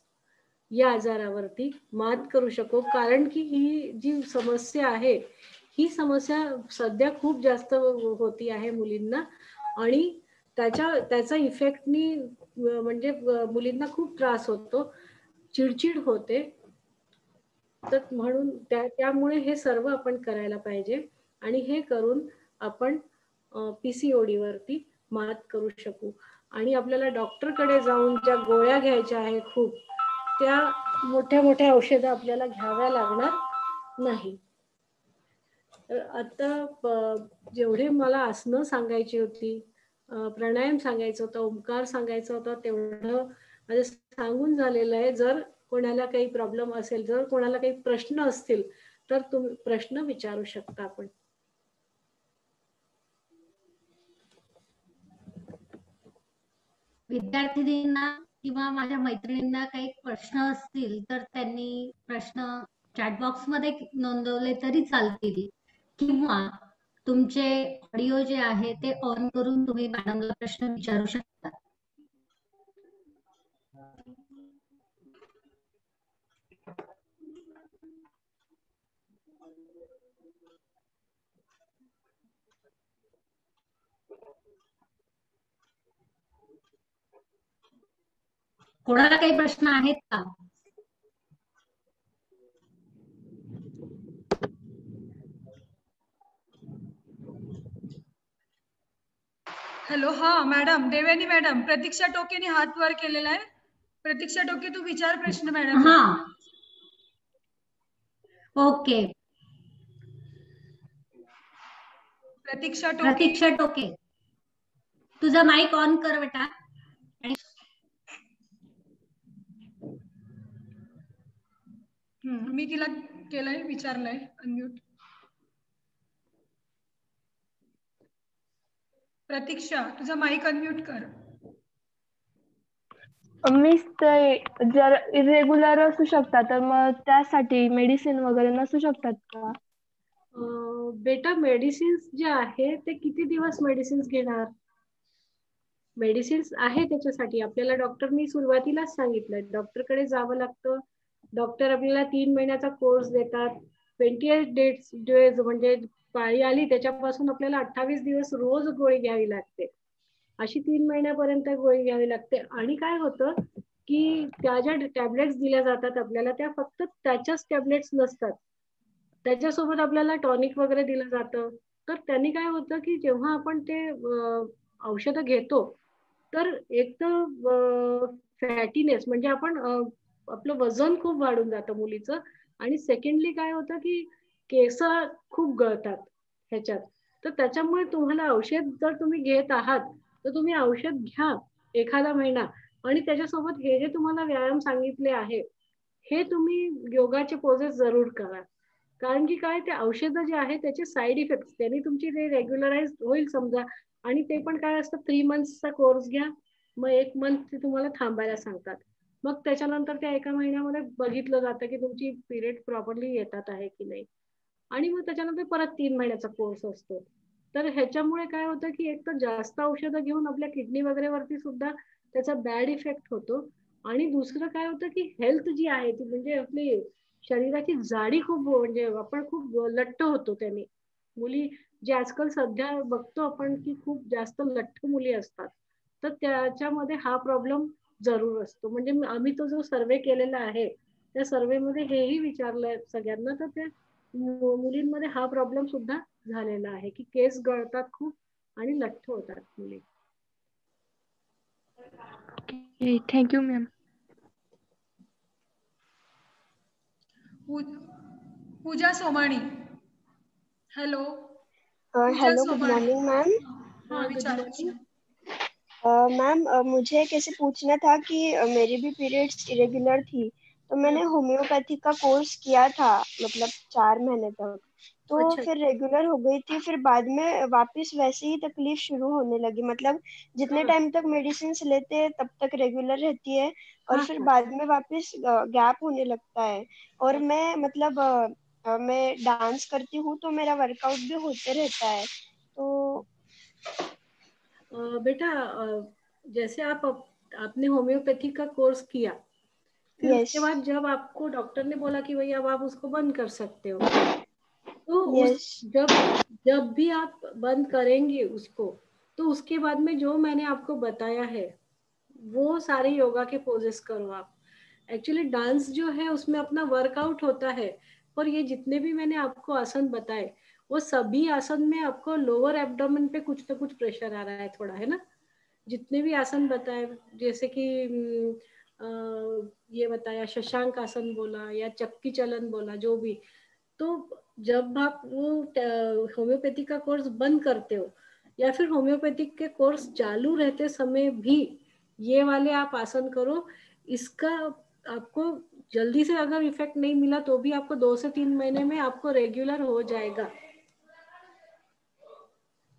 या आजारावरती मात करू शकू. कारण की ही जी समस्या आहे ही समस्या सध्या खूप जास्त होती आहे मुलींना आणि त्याचा इफेक्टनी म्हणजे मुलींना खूप त्रास होतो, चिडचिड होते. तर म्हणून त्यामुळे हे सर्व आपण करायला पाहिजे आणि हे करून आपण PCOD वरती मात करू शकू. आणि आपल्याला डॉक्टरकडे जाऊन ज्या गोळ्या घ्यायच्या आहे खूप, त्या मोठ्या मोठ्या औषधं आपल्याला घ्याव्या लागणार नाही. तर आता जेवढे मला आसनं सांगायची होती, प्राणायाम सांगायचं होतं, ओंकार सांगायचं होतं, तेवढं माझं सांगून झालेलं आहे. जर कोणाला काही प्रॉब्लेम असेल, जर कोणाला काही प्रश्न असतील तर तुम्ही प्रश्न विचारू शकता आपण. विद्यार्थिनींना किंवा माझ्या मैत्रिणींना काही प्रश्न असतील तर त्यांनी प्रश्न चॅट बॉक्स मध्ये नोंदवले तरी चालतील किंवा तुमचे ऑडिओ जे आहे ते ऑन करून तुम्ही मॅडमला प्रश्न विचारू शकता. कोणाला काही प्रश्न आहेत का? हॅलो, हा मॅडम, देवयानी मॅडम, प्रतीक्षा टोकेने हात वर केलेला आहे. प्रतीक्षा टोके, तू विचार प्रश्न मॅडम. हा, ओके. प्रतीक्षा टोके, तुझा माईक ऑन कर बेटा. मी तिला केलंय, विचारलंय अनम्यूट. प्रतीक्षा, तुझा माईक अनम्यूट कर. मिस, ते जर इरेग्युलर असू शकतात तर मग त्यासाठी मेडिसिन वगैरे नसू शकतात का? बेटा, मेडिसिन्स जे आहे ते किती दिवस मेडिसिन्स घेणार? मेडिसिन्स आहे त्याच्यासाठी. आपल्याला डॉक्टरनी सुरुवातीलाच सांगितलं डॉक्टरकडे जावं लागतं. डॉक्टर आपल्याला 3 महिन्याचा कोर्स देतात. 28 डेज म्हणजे पाळी आली त्याच्यापासून आपल्याला 28 दिवस रोज गोळी घ्यावी लागते. अशी 3 महिन्यापर्यंत गोळी घ्यावी लागते. आणि काय होतं की त्या ज्या टॅबलेट्स दिल्या जातात आपल्याला त्या फक्त त्याच्याच टॅबलेट्स नसतात, त्याच्यासोबत आपल्याला टॉनिक वगैरे दिलं जातं. तर त्यांनी काय होतं की जेव्हा आपण ते औषधं घेतो तर एक तर फॅटीनेस म्हणजे आपण आपलं वजन खूप वाढून जातं मुलीचं. आणि सेकंडली काय होतं की केस खूप गळतात ह्याच्यात. तर त्याच्यामुळे तुम्हाला औषध जर तुम्ही घेत आहात तर तुम्ही औषध घ्या एखादा महिना आणि त्याच्यासोबत हे जे तुम्हाला व्यायाम सांगितले आहे हे तुम्ही योगाचे पोजेस जरूर करा. कारण की काय, ते औषधं जे आहे त्याचे साईड इफेक्ट त्यांनी तुमची ते रेग्युलराइज होईल समजा. आणि ते पण काय असतं 3 मंथ्सचा कोर्स घ्या, मग 1 मंथ ते तुम्हाला थांबायला सांगतात. मग त्याच्यानंतर त्या 1 महिन्यामध्ये बघितलं जातं की तुमची पिरियड प्रॉपरली येतात आहे की नाही. आणि मग त्याच्यानंतर परत 3 महिन्याचा कोर्स असतो. तर ह्याच्यामुळे काय होतं की एक तर जास्त औषधं घेऊन आपल्या किडनी वगैरे वरती सुद्धा त्याचा बॅड इफेक्ट होतो. आणि दुसरं काय होतं की हेल्थ जी आहे ती म्हणजे आपली शरीराची जाडी खूप म्हणजे आपण खूप लठ्ठ होतो त्याने. मुली जे आजकाल सध्या बघतो आपण की खूप जास्त लठ्ठ मुली असतात. तर त्याच्यामध्ये हा प्रॉब्लेम जरूर असतो. म्हणजे आम्ही तो जो सर्वे केलेला आहे त्या सर्वेमध्ये हेही विचारलंय सगळ्यांना, तर ते मुलींमध्ये हा प्रॉब्लेम सुद्धा झालेला आहे की केस गळतात खूप आणि लठ्ठ होतात मुली. Thank you ma'am. Pooja Somani, hello. Hello, good morning ma'am. हाँ, विचार प्रश्न. मैम, मुझे कैसे पूछना था कि मेरी भी पीरियड्स इरेगुलर थी तो मैंने होम्योपैथी का कोर्स किया था मतलब 4 महीने तक. तो अच्छा। फिर रेगुलर हो गई थी, फिर बाद में वापस वैसे ही तकलीफ शुरू होने लगी। मतलब जितने हाँ टाइम तक मेडिसिन लेते हैं तब तक रेगुलर रहती है, और हाँ फिर हाँ। बाद में वापस गैप होने लगता है। और मैं मतलब मैं डांस करती हूँ तो मेरा वर्कआउट भी होते रहता है। तो बेटा, जैसे आपने होम्योपैथी का कोर्स किया, फिर यस। उसके बाद जब आपको डॉक्टर ने बोला कि भाई अब आप उसको बंद कर सकते हो, तो उस यस। जब जब भी आप बंद करेंगे उसको, तो उसके बाद में जो मैंने आपको बताया है वो सारे योगा के पोजेस करो आप। एक्चुअली डांस जो है उसमें अपना वर्कआउट होता है, पर ये जितने भी मैंने आपको आसन बताए, वो सभी आसन में आपको लोअर एब्डोमेन पे कुछ ना कुछ प्रेशर आ रहा है थोड़ा, है ना। जितने भी आसन बताए, जैसे कि ये बताया शशांक आसन बोला या चक्की चलन बोला, जो भी, तो जब आप वो होम्योपैथी का कोर्स बंद करते हो या फिर होम्योपैथिक के कोर्स चालू रहते समय भी ये वाले आप आसन करो। इसका आपको जल्दी से अगर इफेक्ट नहीं मिला तो भी आपको 2 से 3 महीने में आपको रेगुलर हो जाएगा।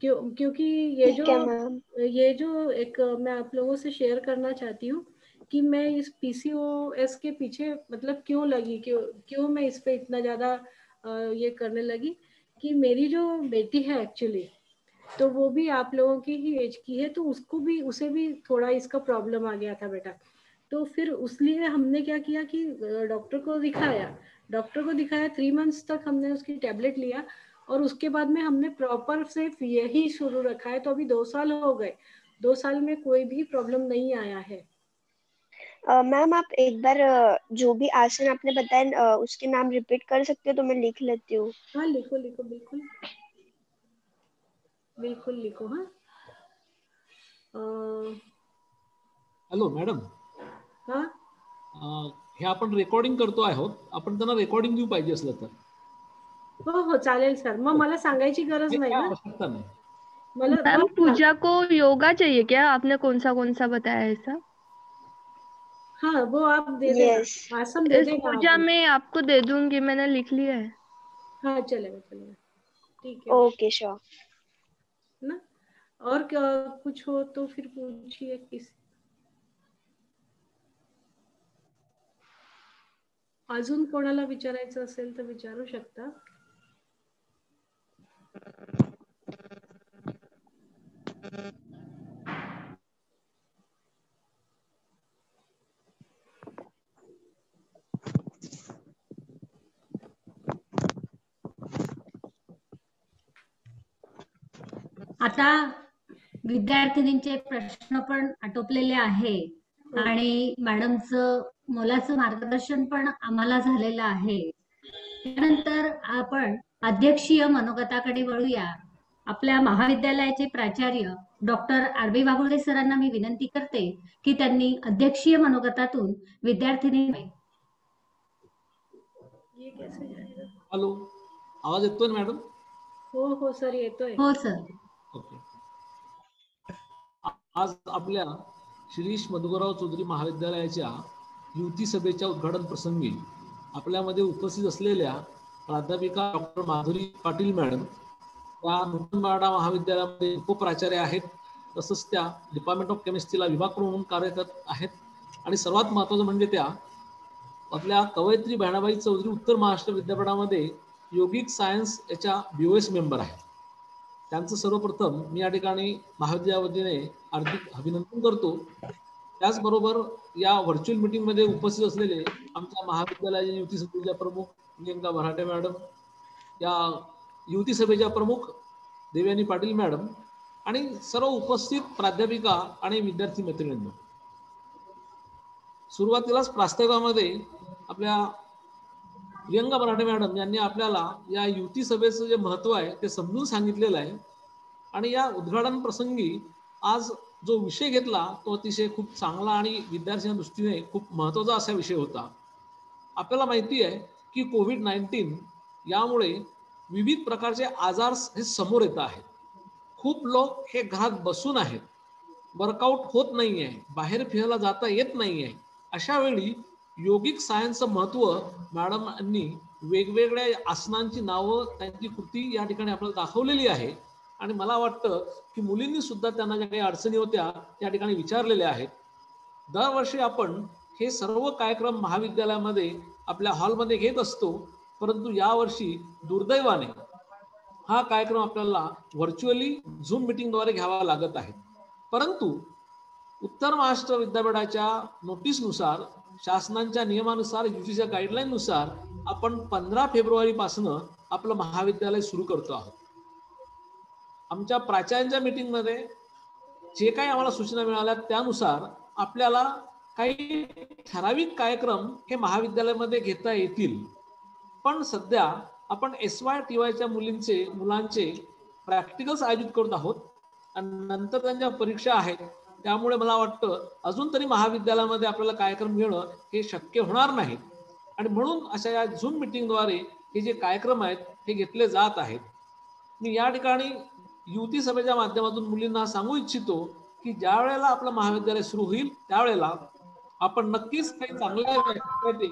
क्योंकि ठीक है मैम। ये जो एक मैं आप लोगों से शेयर करना चाहती हूँ कि मैं इस पीसीओएस के पीछे मतलब क्यों लगी, क्यों मैं इस पे इतना ज्यादा ये करने लगी, कि मेरी जो बेटी है एक्चुअली, तो वो भी आप लोगों की ही एज की है, तो उसे भी थोड़ा इसका प्रॉब्लम आ गया था बेटा। तो फिर उसलिए हमने क्या किया कि डॉक्टर को दिखाया 3 मंथ्स तक हमने उसकी टैबलेट लिया, और उसके बाद में हमने प्रॉपर सिर्फ यही शुरू रखा है। तो अभी 2 साल हो गए, 2 साल में कोई भी प्रॉब्लम नहीं आया है। मैम आप एक बार जो भी आसन आपने बताए उसके नाम रिपीट कर सकते हो तो मैं लिख लेती हूँ। हाँ लिखो लिखो, बिल्कुल बिल्कुल लिखो। हाँ हॅलो मॅडम, हाँ हे आपण रेकॉर्डिंग करतो आहोत, आपण त्यांना रेकॉर्डिंग देऊ पाहिजे असलं तर. हो चालेल सर, मग मला सांगायची गरज नाही काय ना आवश्यकता नाही. मला मैम पूजा को योगा चाहिए क्या? आपने कौन सा बताया ऐसा? हाँ वो आप दे यस। देना, आसन दे इस देना पूजा आप। में आपको दे दूंगी, मैंने लिख लिया है। हाँ चलेगा चलेगा, ठीक है ओके श्योर। ना। और क्या कुछ हो तो फिर पूछिए किसी, अजून कोणाला विचारायचं असेल तर विचारू शकता. आता विद्यार्थिनींचे प्रश्न पण आटोपलेले आहे आणि मॅडमचं मोलाचं मार्गदर्शन पण आम्हाला झालेलं आहे. त्यानंतर आपण अध्यक्षीय मनोगताकडे वळूया. आपल्या महाविद्यालयाचे प्राचार्य डॉक्टर आर.बी. वाघोळे सरांना मी विनंती करते की त्यांनी अध्यक्षीय मनोगतातून विद्यार्थिनी. ये कैसे जाएगा? हॅलो, आवाज येतोय ना मॅडम? हो सर येतोय. हो सर. ओके. आज आपल्या शिरीष मधुकरराव चौधरी महाविद्यालयाच्या युती सभेच्या उद्घाटन प्रसंगी आपल्यामध्ये उपस्थित असलेल्या प्राध्यापिका डॉक्टर माधुरी पाटील मॅडम त्या नूतनवाडा महाविद्यालयामध्ये उपप्राचार्य आहेत, तसंच त्या डिपार्टमेंट ऑफ केमिस्ट्रीला विभाग म्हणून कार्यरत आहेत. आणि सर्वात महत्त्वाचं म्हणजे त्या आपल्या कवयित्री बहिणाबाई चौधरी उत्तर महाराष्ट्र विद्यापीठामध्ये योगिक सायन्स याच्या BOS मेंबर आहेत. त्यांचं सर्वप्रथम मी या ठिकाणी महाविद्यालया वतीने हार्दिक अभिनंदन करतो. त्याचबरोबर या व्हर्च्युअल मीटिंगमध्ये उपस्थित असलेले आमच्या महाविद्यालयाच्या युती सभेच्या प्रमुख प्रियंका भराटे मॅडम, या युती सभेच्या प्रमुख देवयानी पाटील मॅडम आणि सर्व उपस्थित प्राध्यापिका आणि विद्यार्थी मैत्रिणींनो, सुरुवातीलाच प्रास्ताविकामध्ये आपल्या प्रियंका भराटे मॅडम यांनी आपल्याला या युती सभेचं जे महत्त्व आहे ते समजून सांगितलेलं आहे. आणि या उद्घाटन प्रसंगी आज जो विषय घेतला तो अतिशय खूप चांगला आणि विद्यार्थ्यांच्या दृष्टीने खूप महत्त्वाचा असा विषय होता. आपल्याला माहिती आहे की कोविड-19 यामुळे विविध प्रकारचे आजार हे समोर येत आहेत. खूप लोक हे घरात बसून आहेत, वर्कआउट होत नाही आहे, बाहेर फिरायला जाता येत नाही आहे. अशा वेळी योगिक सायन्सचं महत्त्व मॅडमांनी वेगवेगळ्या आसनांची नावं, त्यांची कृती या ठिकाणी आपल्याला दाखवलेली आहे. आणि मला वाटतं की मुलींनी सुद्धा त्यांना ज्या काही अडचणी होत्या त्या ठिकाणी विचारलेल्या आहेत. दरवर्षी आपण हे सर्व कार्यक्रम महाविद्यालयामध्ये आपल्या हॉलमध्ये घेत असतो, परंतु यावर्षी दुर्दैवाने हा कार्यक्रम आपल्याला व्हर्च्युअली झूम मीटिंगद्वारे घ्यावा लागत आहे. परंतु उत्तर महाराष्ट्र विद्यापीठाच्या नोटीसनुसार, शासनाच्या नियमानुसार, UGCच्या गाईडलाईननुसार आपण 15 फेब्रुवारी पासून आपलं महाविद्यालय सुरू करतो आहोत. आमच्या प्राचार्यांच्या मीटिंगमध्ये जे काही आम्हाला सूचना मिळाल्या त्यानुसार आपल्याला काही ठराविक कार्यक्रम हे महाविद्यालयामध्ये घेता येतील. पण सध्या आपण SY-TYच्या मुलांचे प्रॅक्टिकल्स आयोजित करत आहोत आणि नंतर त्यांच्या परीक्षा आहेत. त्यामुळे मला वाटतं अजून तरी महाविद्यालयामध्ये आपल्याला कार्यक्रम घेणं हे शक्य होणार नाही. आणि म्हणून अशा या झूम मीटिंगद्वारे हे जे कार्यक्रम आहेत हे घेतले जात आहेत. मी या ठिकाणी युवती सभेच्या माध्यमातून मुलींना सांगू इच्छितो की ज्या वेळेला आपलं महाविद्यालय सुरू होईल त्यावेळेला आपण नक्कीच काही चांगल्या व्याख्याते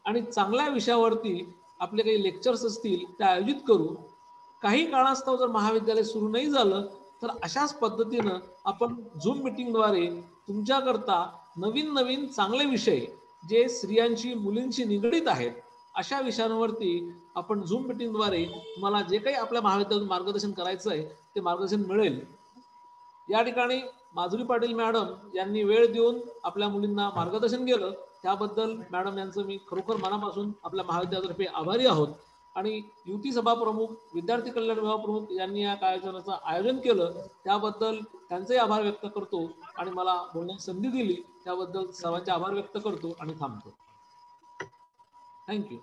आणि चांगल्या विषयावरती आपले काही लेक्चर्स असतील ते आयोजित करू. काही कारणास्तव जर महाविद्यालय सुरू नाही झालं तर अशाच पद्धतीनं आपण झूम मीटिंगद्वारे तुमच्याकरता नवीन नवीन चांगले विषय जे स्त्रियांशी मुलींशी निगडीत आहेत अशा विषयांवरती आपण झूम मीटिंगद्वारे तुम्हाला जे काही आपल्या महाविद्यालयात मार्गदर्शन करायचं आहे ते मार्गदर्शन मिळेल. या ठिकाणी माधुरी पाटील मॅडम यांनी वेळ देऊन आपल्या मुलींना मार्गदर्शन केलं, त्याबद्दल मॅडम यांचं मी खरोखर मनापासून आपल्या महाविद्यालयातर्फे आभारी आहोत. आणि युवती सभा प्रमुख, विद्यार्थी कल्याण विभाग प्रमुख यांनी या कार्यक्रमाचं आयोजन केलं त्याबद्दल त्यांचे आभार व्यक्त करतो आणि मला बोलण्याची संधी दिली त्याबद्दल सर्वांचे आभार व्यक्त करतो आणि थांबतो. थँक्यू.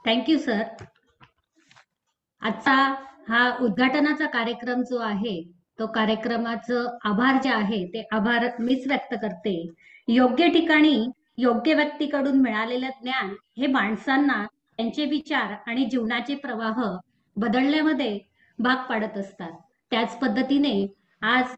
Thank you sir. आजचा हा उद्घाटनाचा कार्यक्रम जो आहे तो कार्यक्रमाचं आभार जे आहे ते आभार मीच व्यक्त करते. योग्य ठिकाणी योग्य व्यक्तीकडून मिळालेलं ज्ञान हे माणसांना त्यांचे विचार आणि जीवनाचे प्रवाह बदलण्यामध्ये भाग पाडत असतात. त्याच पद्धतीने आज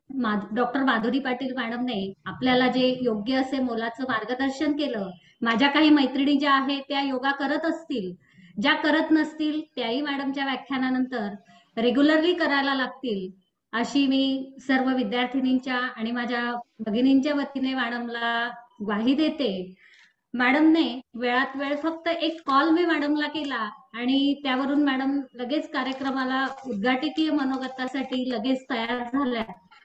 डॉक्टर माधुरी पाटील मॅडमने आपल्याला जे योग्य असे मोलाचं मार्गदर्शन केलं. माझ्या काही मैत्रिणी ज्या आहेत त्या योगा करत असतील, ज्या करत नसतील त्याही मॅडमच्या व्याख्यानानंतर रेग्युलरली करायला लागतील अशी मी सर्व विद्यार्थिनींच्या आणि माझ्या भगिनींच्या वतीने मॅडमला ग्वाही देते. मॅडमने वेळात वेळ फक्त एक कॉल मी मॅडमला केला आणि त्यावरून मॅडम लगेच कार्यक्रमाला उद्घाटकीय मनोगतासाठी लगेच तयार झाल्या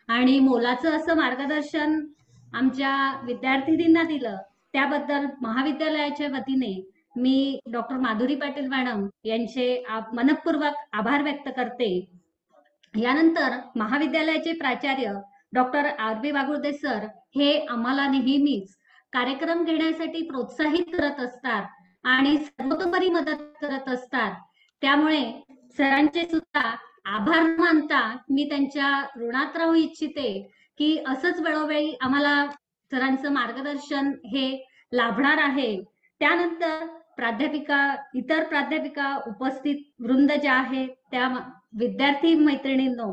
आणि मोलाचं असं मार्गदर्शन आमच्या विद्यार्थिनींना दिलं. त्याबद्दल महाविद्यालयाच्या वतीने मी डॉक्टर माधुरी पाटील मॅडम यांचे मनपूर्वक आभार व्यक्त करते. यानंतर महाविद्यालयाचे प्राचार्य डॉक्टर RB वागुर्दे सर हे आम्हाला नेहमीच कार्यक्रम घेण्यासाठी प्रोत्साहित करत असतात आणि सर्वतोपरी मदत करत असतात. त्यामुळे सरांचे सुद्धा आभार मानता मी त्यांच्या ऋणात राहू इच्छिते की असंच वेळोवेळी आम्हाला सरांचं मार्गदर्शन हे लाभणार आहे. त्यानंतर इतर प्राध्यापिका उपस्थित वृंद ज्या आहेत त्या विद्यार्थी मैत्रिणींनो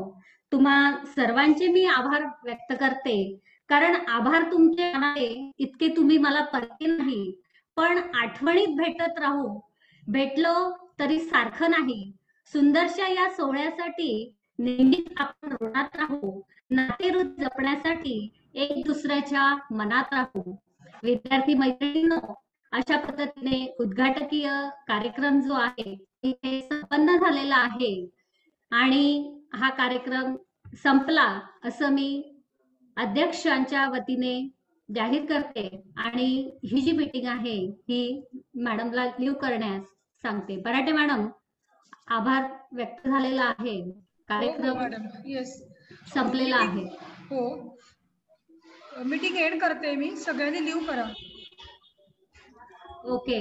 तुम्हा सर्वांचे मी आभार व्यक्त करते. कारण आभार तुमचे इतके तुम्ही मला परके नाही, पण आठवणीत भेटत राहू. भेटलो तरी सारखं नाही. सुंदरशा या सोहळ्यासाठी नेहमीच आपण ऋणात राहू. नातेरूप जपण्यासाठी एक दुसऱ्याच्या मनात राहू. विद्यार्थी मैत्रिणींनो अशा पद्धतीने उद्घाटकीय कार्यक्रम जो आहे ते संपन्न झालेला आहे आणि हा कार्यक्रम संपला असं मी अध्यक्षांच्या वतीने जाहीर करते आणि ही जी मीटिंग आहे ही मॅडमला लिव्ह करण्यास सांगते. बराटे मॅडम आभार व्यक्त झालेला आहे. कार्यक्रम संपलेला आहे. हो, मीटिंग एंड करते मी. सगळ्यांनी लिव्ह करा. ओके.